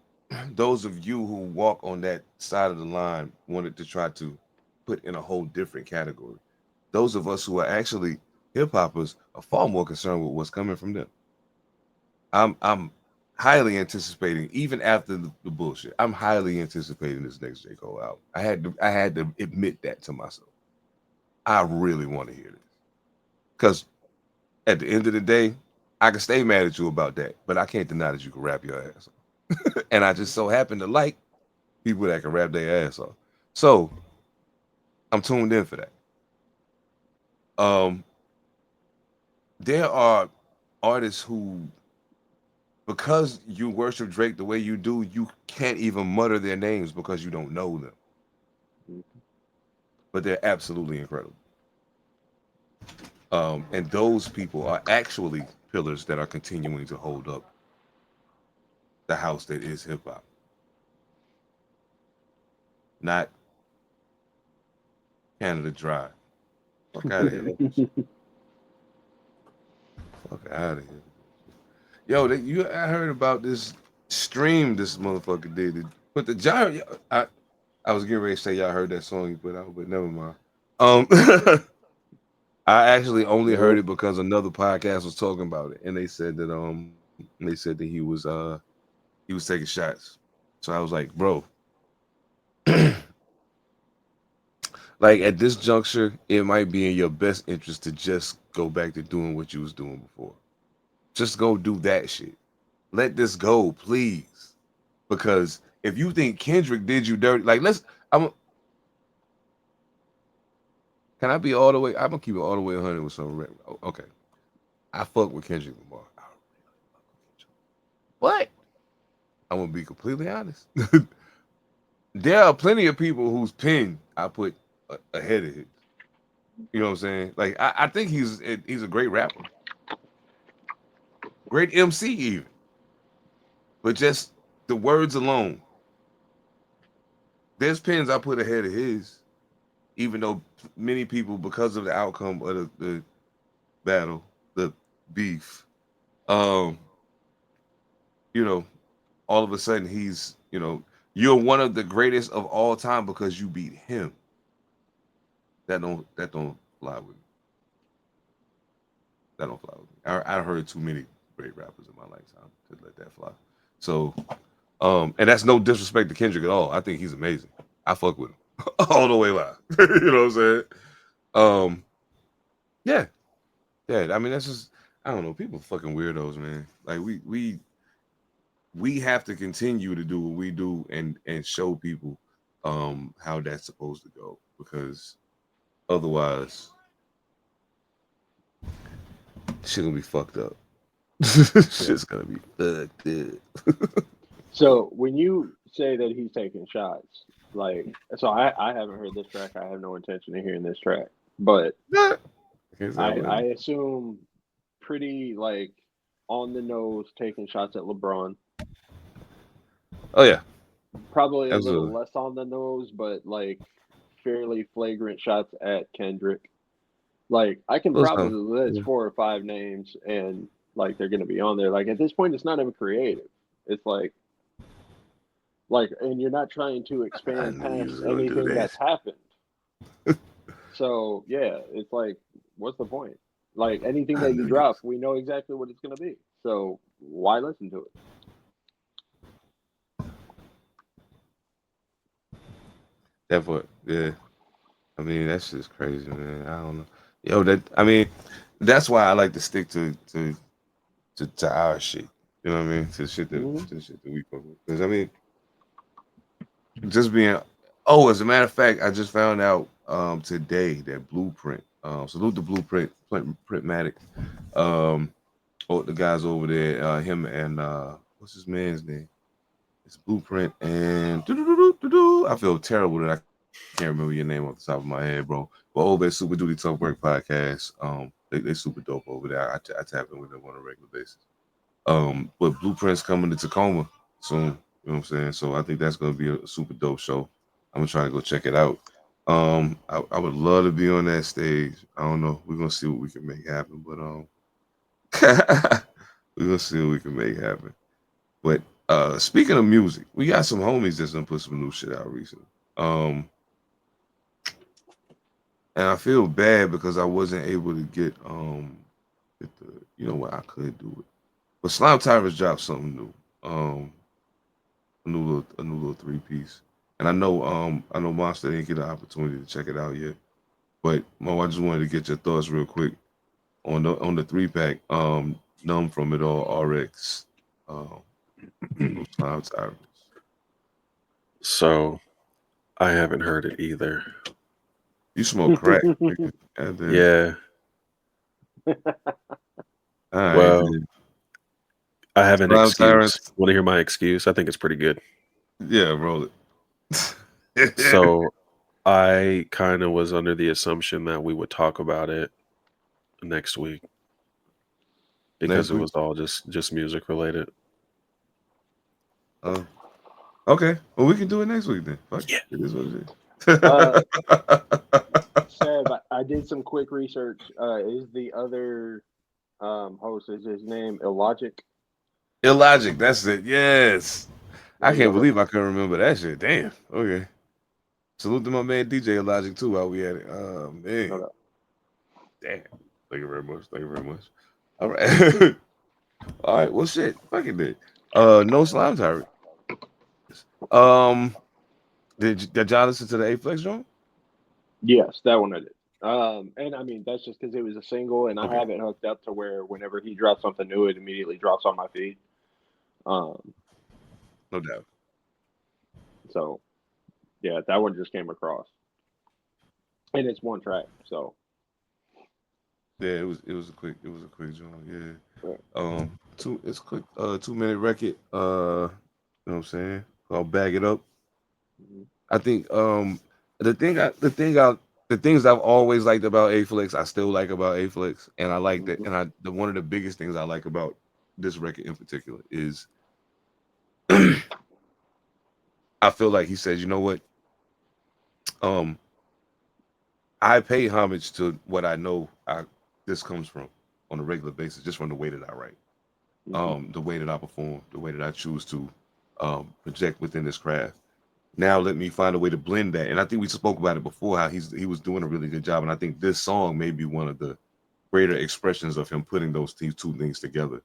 those of you who walk on that side of the line wanted to try to put in a whole different category. Those of us who are actually hip hoppers are far more concerned with what's coming from them. I'm highly anticipating, even after the bullshit, I'm highly anticipating this next J. Cole album. I had to admit that to myself. I really want to hear this. Because at the end of the day, I can stay mad at you about that, but I can't deny that you can rap your ass off. And I just so happen to like people that can rap their ass off. So I'm tuned in for that. There are artists who, because you worship Drake the way you do, you can't even mutter their names because you don't know them. But they're absolutely incredible. And those people are actually pillars that are continuing to hold up the house that is hip hop. Not Canada Dry. Fuck out of here. Fuck out of here. Yo, I heard about this stream this motherfucker did. But the gyro, I was getting ready to say y'all heard that song you put out, but never mind. I actually only heard it because another podcast was talking about it, and they said that he was taking shots. So I was like, bro, like at this juncture, it might be in your best interest to just go back to doing what you was doing before. Just go do that shit. Let this go, please. Because if you think Kendrick did you dirty, like Can I be all the way? I'm gonna keep it all the way 100 with some. Okay, I fuck with Kendrick Lamar. I really fuck with Kendrick. What? I'm gonna be completely honest. There are plenty of people whose pen I put ahead of his. You know what I'm saying? Like I think he's a great rapper, great MC even. But just the words alone, there's pens I put ahead of his, even though many people, because of the outcome of the battle, the beef, you know, all of a sudden he's, you're one of the greatest of all time because you beat him. That don't fly with me. That don't fly with me. I heard too many great rappers in my lifetime to let that fly. So, and that's no disrespect to Kendrick at all. I think he's amazing. I fuck with him all the way live. You know what I'm saying? Yeah. I mean, that's just, I don't know. People are fucking weirdos, man. Like we have to continue to do what we do and show people how that's supposed to go, because otherwise shit gonna be fucked up. Shit's gonna be fucked up. So when you say that he's taking shots, like, so I haven't heard this track. I have no intention of hearing this track, but I assume pretty like on the nose taking shots at LeBron. Oh yeah, probably a little less on the nose, but like fairly flagrant shots at Kendrick. Like I can probably list 4 or 5 names, and like they're gonna be on there. Like at this point, it's not even creative. It's like, and you're not trying to expand past anything that's happened. So yeah, it's like, what's the point? Like anything that you drop, we know exactly what it's gonna be. So why listen to it? Definitely, yeah. I mean, that's just crazy, man. I don't know. Yo, I mean, that's why I like to stick to our shit. You know what I mean? To shit that we fuck with. Because I mean, just being. Oh, as a matter of fact, I just found out today that Blueprint. Salute the Blueprint, Printmatic. The guys over there, him and what's his man's name? It's Blueprint and I feel terrible that I can't remember your name off the top of my head, bro. But over at Super Duty Tough Work Podcast, they super dope over there. I tap in with them on a regular basis. But Blueprint's coming to Tacoma soon. You know what I'm saying? So I think that's gonna be a super dope show. I'm gonna try to go check it out. I would love to be on that stage. I don't know. We're gonna see what we can make happen, but we're gonna see what we can make happen. But speaking of music, we got some homies that's gonna put some new shit out recently. And I feel bad because I wasn't able to get you know what, I could do it. But Slime Tyrants dropped something new. A new little 3-piece. And I know Monster didn't get an opportunity to check it out yet. But Mo, I just wanted to get your thoughts real quick on the 3-pack. Numb from It All RX. Slime Tyrants. So I haven't heard it either. You smoke crack. Yeah. All well, right, I have an excuse. Want to hear my excuse? I think it's pretty good. Yeah, roll it. So I kind of was under the assumption that we would talk about it next week because it was all just music related. Oh, okay. Well, we can do it next week then. Fuck yeah, it is what it is. Seb, I did some quick research. Is the other host, is his name Illogic? Illogic, that's it. Yes. I can't believe I couldn't remember that shit. Damn. Okay. Salute to my man DJ Illogic too while we had it. Man. Damn. Thank you very much. All right. All right. Well, shit. Fucking did. No Slime Tyrant. Did y'all listen to the A-Flex joint? Yes, that one I did. And I mean, that's just because it was a single, and I have it hooked up to where whenever he drops something new, it immediately drops on my feed. No doubt. So, yeah, that one just came across. and it's one track. So Yeah, it was a quick joint. Yeah. yeah. It's quick 2-minute record. You know what I'm saying? I'll bag it up. Mhm. I think the things I've always liked about A-Flex, I still like about A-Flex, and I like that. And the one of the biggest things I like about this record in particular is I feel like he says, you know what? I pay homage to what I know this comes from on a regular basis, just from the way that I write, the way that I perform, the way that I choose to project within this craft. Now let me find a way to blend that. And I think we spoke about it before, how he was doing a really good job. And I think this song may be one of the greater expressions of him putting those two things together.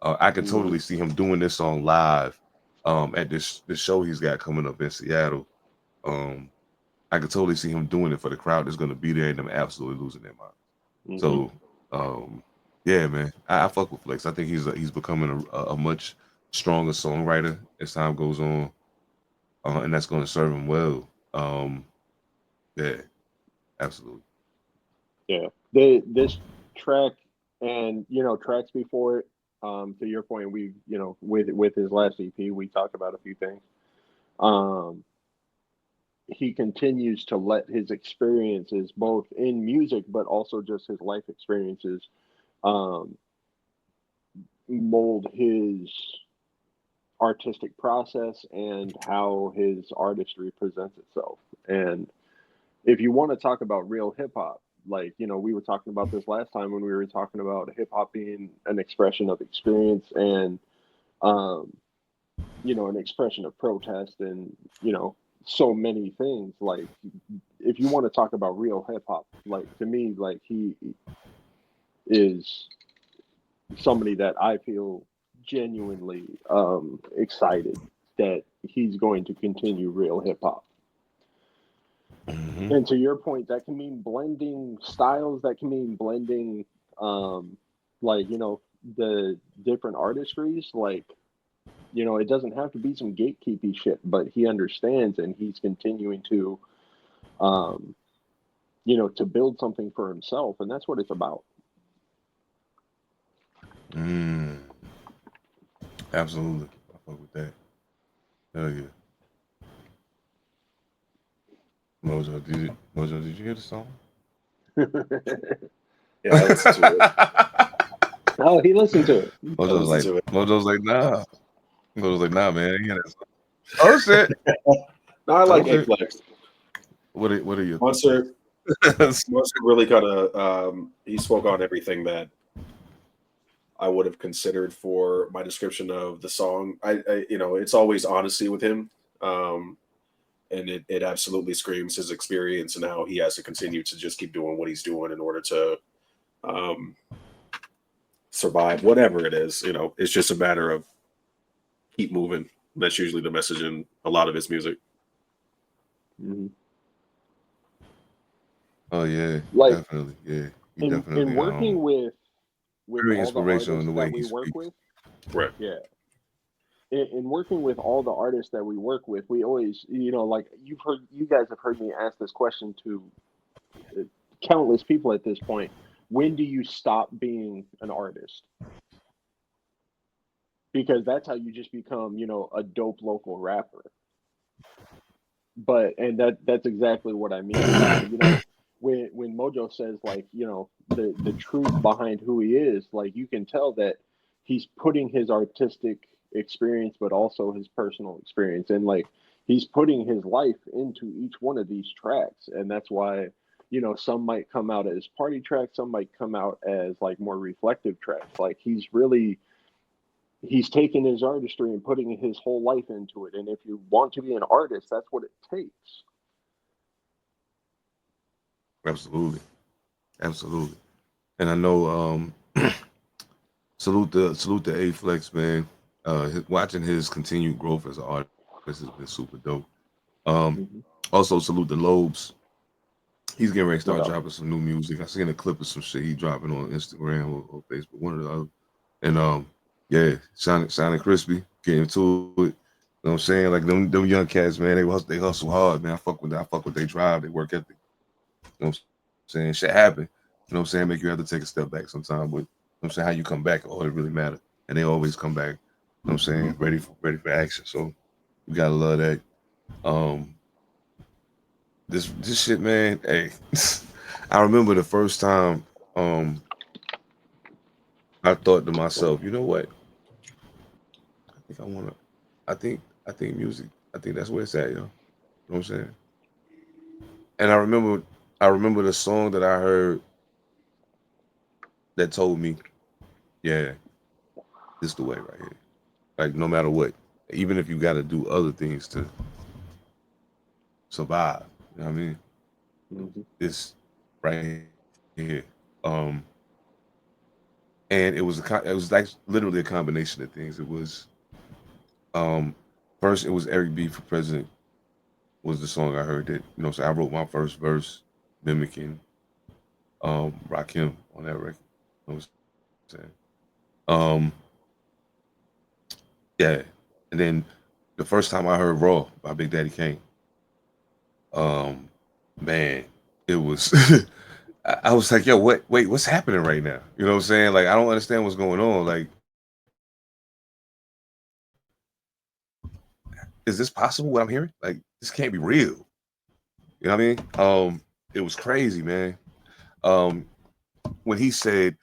I can totally see him doing this song live at this show he's got coming up in Seattle. I could totally see him doing it for the crowd that's going to be there and them absolutely losing their mind. So, yeah, man, I fuck with Flex. I think he's becoming a much stronger songwriter as time goes on, and that's going to serve him well. Yeah, absolutely. Yeah, this track and tracks before it. To your point, we with his last EP, we talked about a few things. He continues to let his experiences, both in music but also just his life experiences, mold his artistic process and how his artistry presents itself. And if you want to talk about real hip hop, like, we were talking about this last time when we were talking about hip hop being an expression of experience and, an expression of protest and, so many things. Like, if you want to talk about real hip hop, like, to me, like, he is somebody that I feel genuinely excited that he's going to continue real hip hop. And to your point, that can mean blending styles, that can mean blending the different artistries. Like, it doesn't have to be some gatekeepy shit, but he understands and he's continuing to to build something for himself, and that's what it's about. Absolutely. I fuck with that. Hell yeah. Mojo, did you hear the song? Yeah, I listened to it. Oh, he listened to it. Mojo's like, nah. Mojo's like, nah, man. I hear that song. Oh shit. No, I like A-Flex. What are you? Monster really kind of he spoke on everything that I would have considered for my description of the song. I it's always honesty with him. And it absolutely screams his experience and how he has to continue to just keep doing what he's doing in order to survive, whatever it is. It's just a matter of keep moving. That's usually the message in a lot of his music. Oh yeah, like, definitely. Yeah, in working with very all the artists inspirational in the way that we he work speaks. with. Right. Yeah. In working with all the artists that we work with, we always, like you guys have heard me ask this question to countless people at this point. When do you stop being an artist? Because that's how you just become, a dope local rapper. And that's exactly what I mean. When Mojo says, like, the truth behind who he is, like, you can tell that he's putting his artistic experience but also his personal experience, and like he's putting his life into each one of these tracks. And that's why some might come out as party tracks, some might come out as like more reflective tracks. Like, he's taking his artistry and putting his whole life into it. And if you want to be an artist, that's what it takes. Absolutely. And I know salute to A-Flex, man. Watching his continued growth as an artist has been super dope. Also salute the Lobes. He's getting ready to start dropping some new music. I seen a clip of some shit he dropping on Instagram or Facebook, one or the other. And yeah, sounding crispy, getting to it. You know what I'm saying? Like them young cats, man, they hustle hard, man. I fuck with their drive, their work ethic. You know know what I'm saying? Shit happen. You know what I'm saying? Make you have to take a step back sometime. But you know what I'm saying, how you come back, all it really matter. And they always come back, you know what I'm saying, ready for action. So you gotta love that. This shit, man, hey. I remember the first time I thought to myself, you know what? I think music, I think that's where it's at, yo. You know what I'm saying? And I remember the song that I heard that told me, yeah, this is the way right here. Like no matter what, even if you got to do other things to survive, you know what I mean? This right here. And it was like literally a combination of things. It was first it was Eric B for President was the song I heard that, you know, so I wrote my first verse mimicking Rakim on that record. You know what I'm saying? Yeah. And then the first time I heard Raw by Big Daddy Kane, man, it was I was like, yo, wait, what's happening right now? You know what I'm saying? Like, I don't understand what's going on. Like, is this possible what I'm hearing? Like, this can't be real. You know what I mean? It was crazy, man. When he said,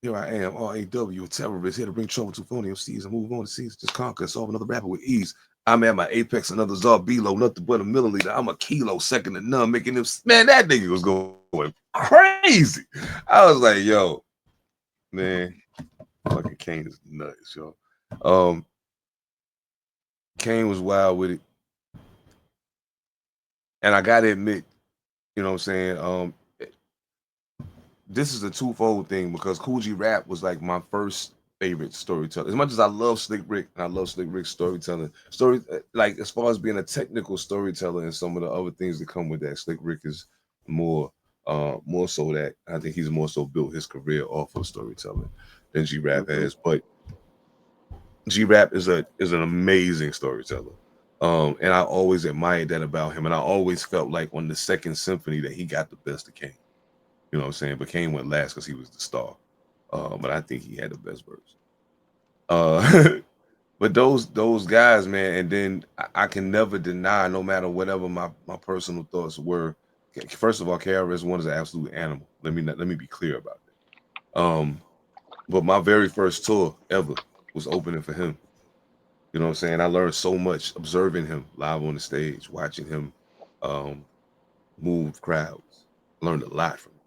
here I am, RAW, a terrorist, here to bring trouble to phony MCs and move on to seize, just conquer and solve another rapper with ease. I'm at my apex, another czar below, nothing but a milliliter. I'm a kilo, second to none, making them, man, that nigga was going crazy. I was like, yo, man, fucking Kane is nuts, yo. Kane was wild with it. And I gotta admit, you know what I'm saying? This is a twofold thing because Kool G Rap was like my first favorite storyteller. As much as I love Slick Rick and I love Slick Rick's storytelling, like as far as being a technical storyteller and some of the other things that come with that, Slick Rick is more so that I think he's more so built his career off of storytelling than G Rap has. But G Rap is an amazing storyteller. And I always admired that about him. And I always felt like on the second symphony that he got the best of Kane. You know what I'm saying? But Kane went last because he was the star. But I think he had the best verse. But those guys, man, and then I can never deny, no matter whatever my personal thoughts were. First of all, KRS-One is an absolute animal. Let me be clear about that. But my very first tour ever was opening for him. You know what I'm saying? I learned so much observing him live on the stage, watching him move crowds. Learned a lot from him.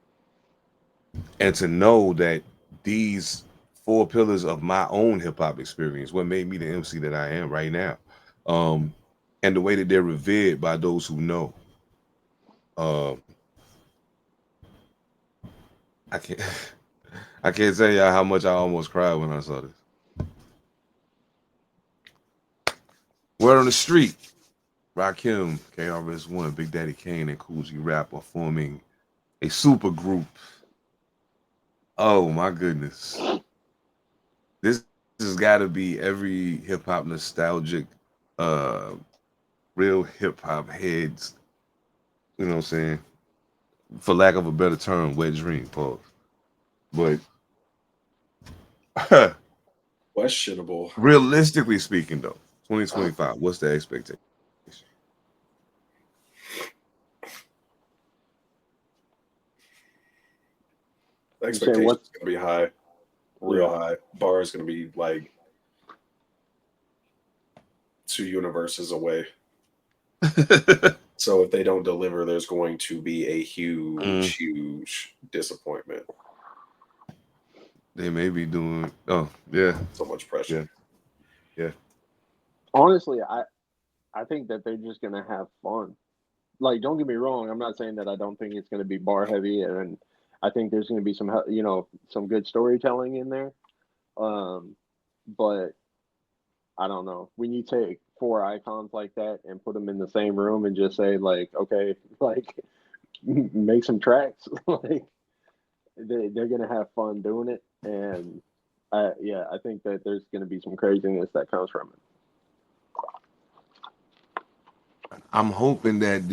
And to know that these four pillars of my own hip-hop experience, what made me the MC that I am right now, and the way that they're revered by those who know. I can't tell y'all how much I almost cried when I saw this. Word on the street, Rakim, KRS-One, Big Daddy Kane, and Kool G Rap are forming a super group. Oh my goodness. This has got to be every hip-hop nostalgic, real hip-hop heads, you know what I'm saying, for lack of a better term, wet dream, pause. But questionable. Realistically speaking, though, 2025, what's the expectation? The expectation is going to be high, real high. Bar is going to be like 2 universes away. So if they don't deliver, there's going to be a huge disappointment. They may be doing, so much pressure. Yeah. Honestly, I think that they're just gonna have fun. Like, don't get me wrong. I'm not saying that I don't think it's gonna be bar heavy, and I think there's gonna be some good storytelling in there. But I don't know. When you take 4 icons like that and put them in the same room and just say like, okay, like make some tracks, like they're gonna have fun doing it, and I think that there's gonna be some craziness that comes from it. I'm hoping that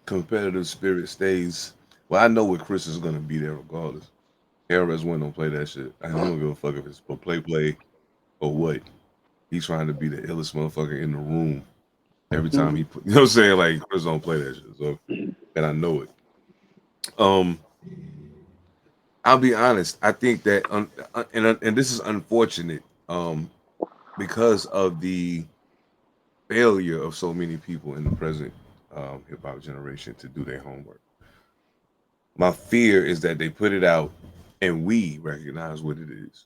competitive spirit stays. Well, I know what Chris is gonna be there regardless. KRS-One don't play that shit. I don't give a fuck if it's for play or what. He's trying to be the illest motherfucker in the room every time he put. You know what I'm saying? Like Chris don't play that shit. So, and I know it. I'll be honest. I think that, and this is unfortunate, because of the failure of so many people in the present hip hop generation to do their homework. My fear is that they put it out, and we recognize what it is.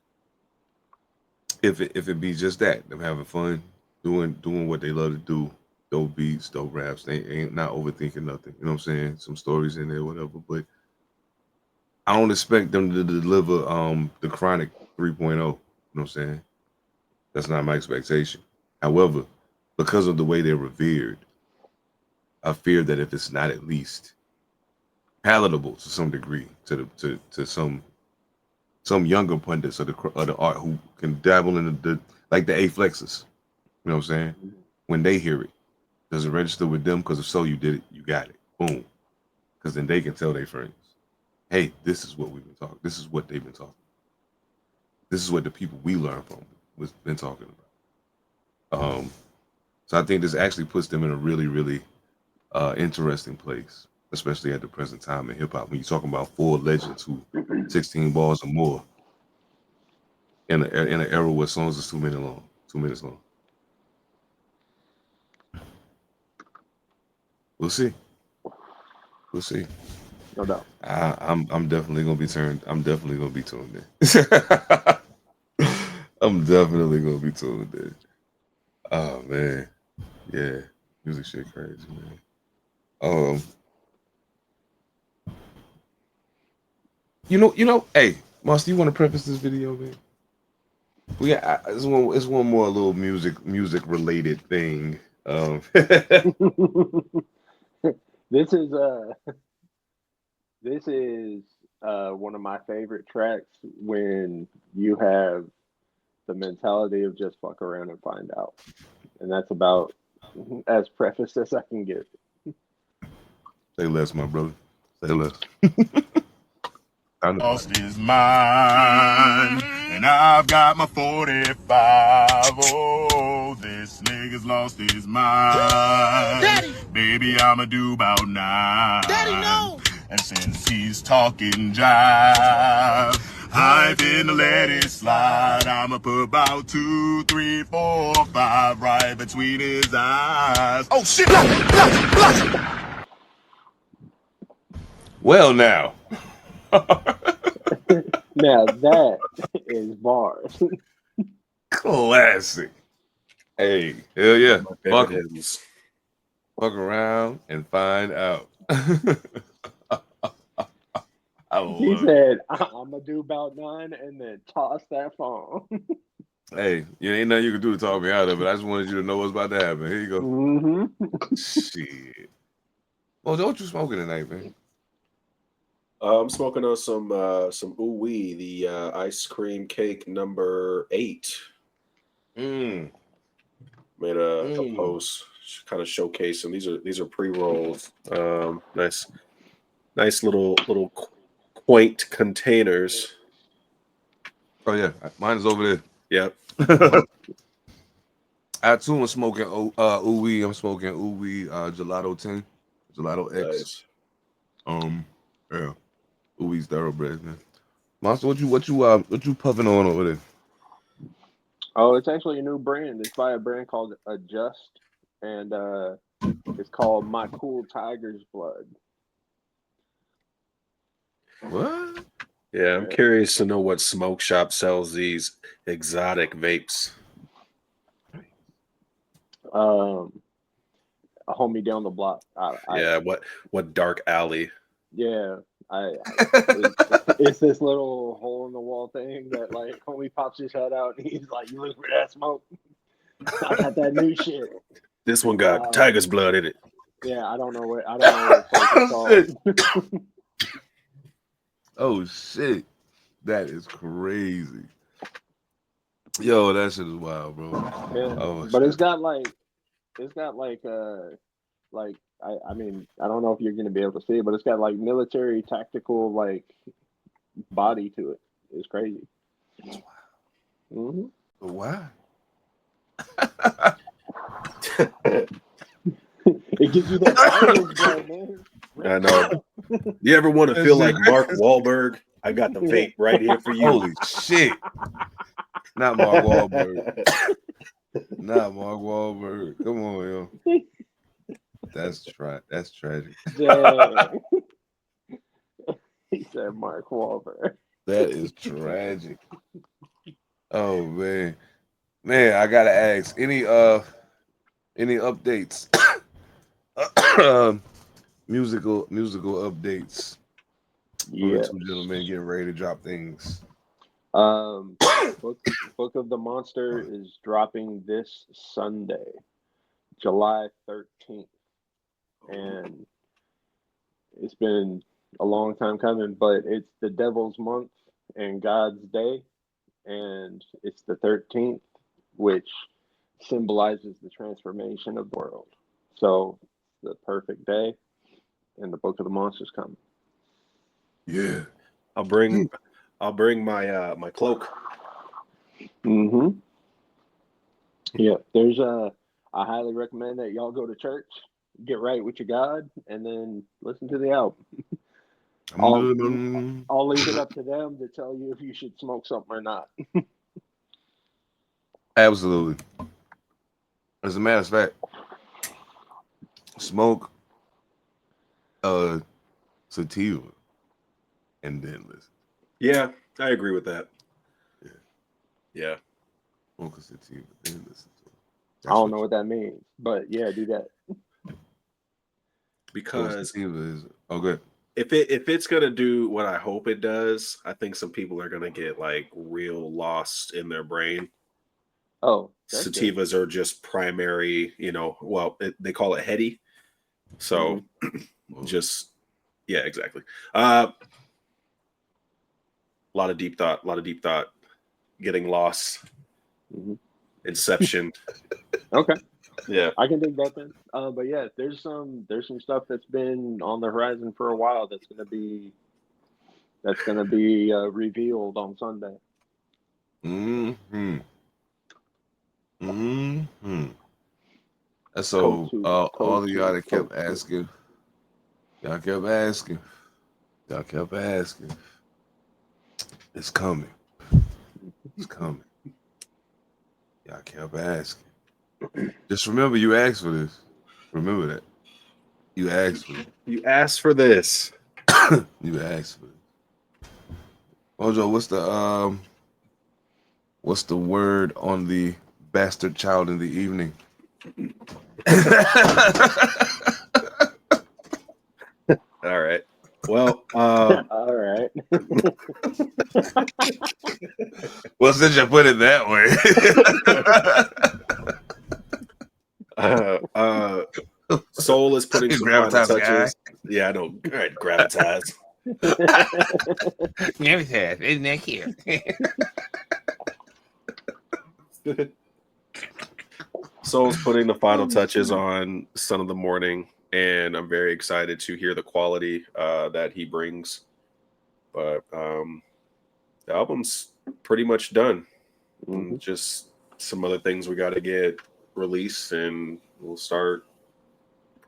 If it be just that, them having fun, doing what they love to do, dope beats, dope raps, they ain't not overthinking nothing. You know what I'm saying? Some stories in there, whatever. But I don't expect them to deliver the Chronic 3.0. You know what I'm saying? That's not my expectation. However, because of the way they're revered, I fear that if it's not at least palatable to some degree to some younger pundits of the art who can dabble in the like the A-flexes, you know what I'm saying? When they hear it, does it register with them? Because if so, you did it, you got it, boom. Because then they can tell their friends, hey, this is what we've been talking. This is what they've been talking. This is what the people we learn from was been talking about. So I think this actually puts them in a really, really interesting place, especially at the present time in hip hop. When you're talking about 4 legends who 16 bars or more in an era where songs is 2 minutes long. We'll see. No doubt. I'm definitely gonna be tuned in. I'm definitely gonna be tuned in. Oh man, yeah, music shit crazy, man. You know. Hey, Monster, you want to preface this video, man? It's one more little music related thing. This is one of my favorite tracks when you have the mentality of just fuck around and find out, and that's about as prefaced as I can get. Say less, my brother. Say less. Lost his mind, and I've got my 45. Oh, this nigga's lost his mind. Daddy. Baby, I'ma do about 9. Daddy, no. And since he's talking jive, I finna let it slide. I'ma put about 2, 3, 4, 5 right between his eyes. Oh shit! Well, now. Now that is bars. Classic. Hey, hell yeah. Fuck around and find out. He said, I'm going to do about 9 and then toss that phone. Hey, you ain't nothing you can do to talk me out of it. I just wanted you to know what's about to happen. Here you go. Mm-hmm. Shit. Well, what you smoking tonight, man? I'm smoking on some Ooh Wee, the ice cream cake number 8. Made a post, kind of showcasing. These are pre-rolls. Nice little quaint containers. Oh yeah, mine is over there. Yep. I too am smoking Ooh Wee. I'm smoking Ooh Wee Gelato 10, Gelato X. Nice. Yeah. Ooh Wee's thoroughbreds, man. Monster, what you puffing on over there? Oh, it's actually a new brand. It's by a brand called Adjust, and it's called My Cool Tiger's Blood. What? Yeah, I'm curious to know what smoke shop sells these exotic vapes. A homie down the block. What dark alley? Yeah, it's this little hole in the wall thing that like homie pops his head out and he's like, "You look for that smoke? I got that new shit." This one got tiger's blood in it. Yeah, I don't know what it's called. Oh shit, that is crazy. Yo, that shit is wild, bro. Yeah, oh, but shit. it's got like I mean, I don't know if you're going to be able to see it, but it's got like military tactical like body to it. It's crazy. Mm-hmm. Why? It gives you that silence, bro, man. I know. You ever want to feel like Mark Wahlberg? I got the vape right here for you. Holy shit! Not Mark Wahlberg. Not Mark Wahlberg. Come on, yo. That's tragic. Dang. He said Mark Wahlberg. That is tragic. Oh man, I gotta ask any updates, musical updates. Yeah, Two gentlemen getting ready to drop things. Book of the Monster is dropping this Sunday, July 13th, and it's been a long time coming, but it's the Devil's Month and God's Day, and it's the 13th, which symbolizes the transformation of the world. So the perfect day, and the Book of the Monster's coming. Yeah, I'll bring my my cloak. Mm-hmm. Yeah, there's I highly recommend that y'all go to church, get right with your God, and then listen to the album. I'll leave it up to them to tell you if you should smoke something or not. Absolutely. As a matter of fact, smoke sativa and then listen. Yeah, I agree with that. Yeah. Smoke a sativa and listen to it. I don't know what that means, but yeah, do that. Because sativa is good. If it's gonna do what I hope it does, I think some people are gonna get like real lost in their brain. Oh, sativas good. are just primary, they call it heady. So just yeah, exactly. A lot of deep thought, getting lost. Mm-hmm. Inception. Okay. Yeah, I can dig that then. But yeah, there's some stuff that's been on the horizon for a while that's gonna be revealed on Sunday. Mm-hmm. Mm-hmm. So all of y'all that kept asking, it's coming. It's coming. Y'all kept asking. Just remember you asked for this. Remember that. You asked for it. You asked for this. You asked for it. Mojo, what's the word on the bastard child in the evening? All right. Well, all right. Well, since you put it that way. Soul is putting some final touches. Guy. Yeah, I know. All right, gravitas. Gravitas, isn't that cute? Soul's putting the final touches on Son of the Morning, and I'm very excited to hear the quality that he brings. But the album's pretty much done. Mm-hmm. Just some other things we got to get released, and we'll start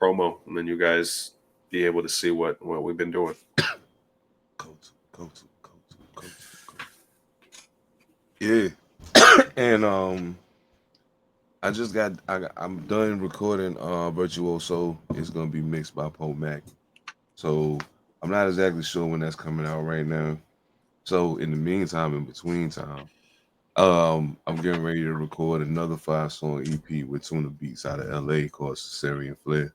promo, and then you guys be able to see what we've been doing. Yeah. And I'm done recording Virtuoso. It's gonna be mixed by Poe Mac. So I'm not exactly sure when that's coming out right now. So in the meantime, in between time, I'm getting ready to record another 5-song EP with Tuna Beats out of LA called Caesarean Flair.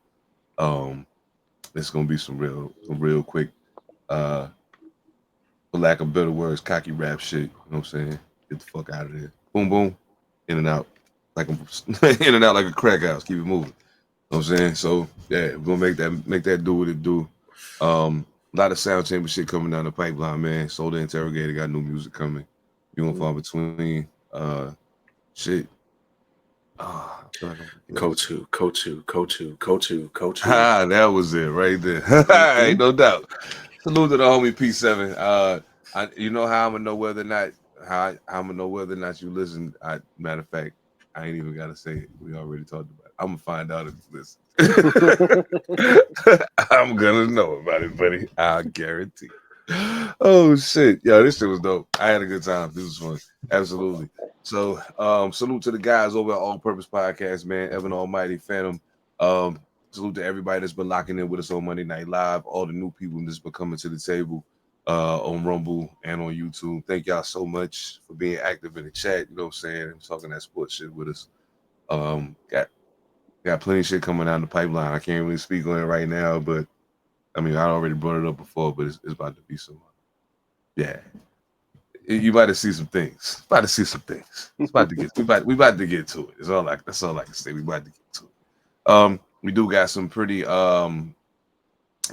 It's gonna be some real quick, for lack of better words, cocky rap shit. You know what I'm saying? Get the fuck out of there. Boom, boom, in and out, like a crack house. Keep it moving. You know what I'm saying? So yeah, we're gonna make that do what it do. A lot of sound chamber shit coming down the pipeline, man. Soul the Interrogator got new music coming. You won't fall between. Shit. Kotu. Ah, that was it right there. Ain't no doubt. Salute to the homie P7. You know how I'm gonna know whether or not you listen. Matter of fact, I ain't even gotta say it. We already talked about it. I'm gonna find out if you listen. I'm gonna know about it, buddy. I guarantee. Oh shit, yo, this shit was dope. I had a good time. This was fun. Absolutely. So, salute to the guys over at All Purpose Podcast, man. Evan Almighty, Phantom. Salute to everybody that's been locking in with us on Monday Night Live. All the new people that's been coming to the table on Rumble and on YouTube. Thank y'all so much for being active in the chat. You know what I'm saying? And talking that sports shit with us. Got plenty of shit coming down the pipeline. I can't really speak on it right now, but I mean, I already brought it up before, but it's about to be some. Yeah. You about to see some things. About to see some things. It's about to get. We about to get to it. That's all I can say. We about to get to it. We do got some pretty. If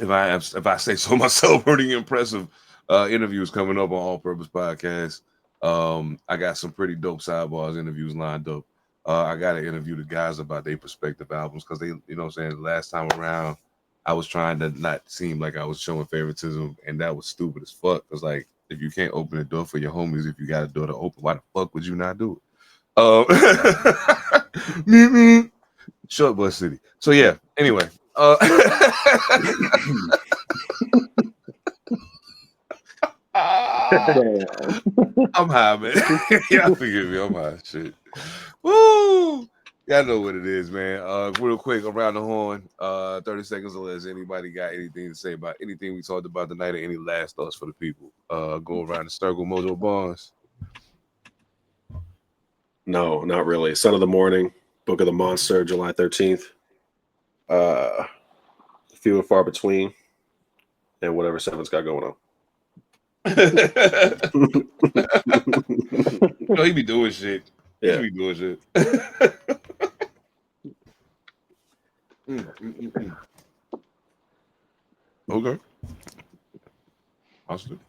I say so myself, pretty impressive interviews coming up on All Purpose Podcast. I got some pretty dope sidebars interviews lined up. I got to interview the guys about their prospective albums because they, you know what I'm saying, last time around, I was trying to not seem like I was showing favoritism, and that was stupid as fuck. Because, like, if you can't open the door for your homies, if you got a door to open, why the fuck would you not do it? Short Bus City. So, yeah, anyway. I'm high, man. Y'all forgive me. I'm high. Shit. Woo! Y'all know what it is, man. Real quick, around the horn, 30 seconds or less. Anybody got anything to say about anything we talked about tonight or any last thoughts for the people? Go around the circle. Mojo Barnes. No, not really. Son of the Morning, Book of the Monster, July 13th. Few and far between, and whatever Seven's got going on. You know, he be doing shit. Yeah. He be doing shit. Okay. Awesome.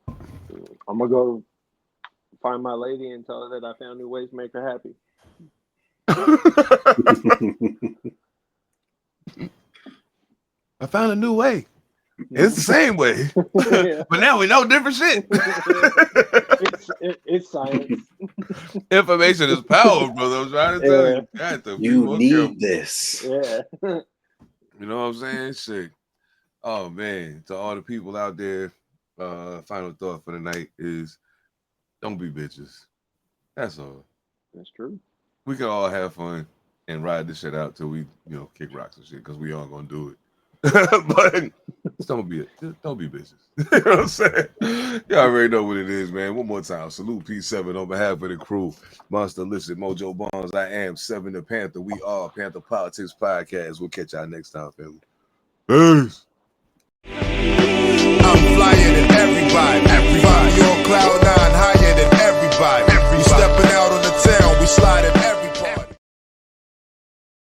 I'm gonna go find my lady and tell her that I found new ways to make her happy. I found a new way. It's the same way, but now we know different shit. It's science. Information is power, brother. I'm trying to tell you. You need this. Yeah. You know what I'm saying? Shit. Oh man, to all the people out there, final thought for the night is don't be bitches. That's all. That's true. We can all have fun and ride this shit out till we, kick rocks and shit, because we all gonna do it. But don't be bitches. You know what I'm saying? Y'all already know what it is, man. One more time. Salute P7 on behalf of the crew. Monster Elicit, Mojo Barnes. I am Seven Da Pantha. We are Pantha Politix Podcast. We'll catch y'all next time, family. Peace. I'm flying and everybody. From your cloud nine.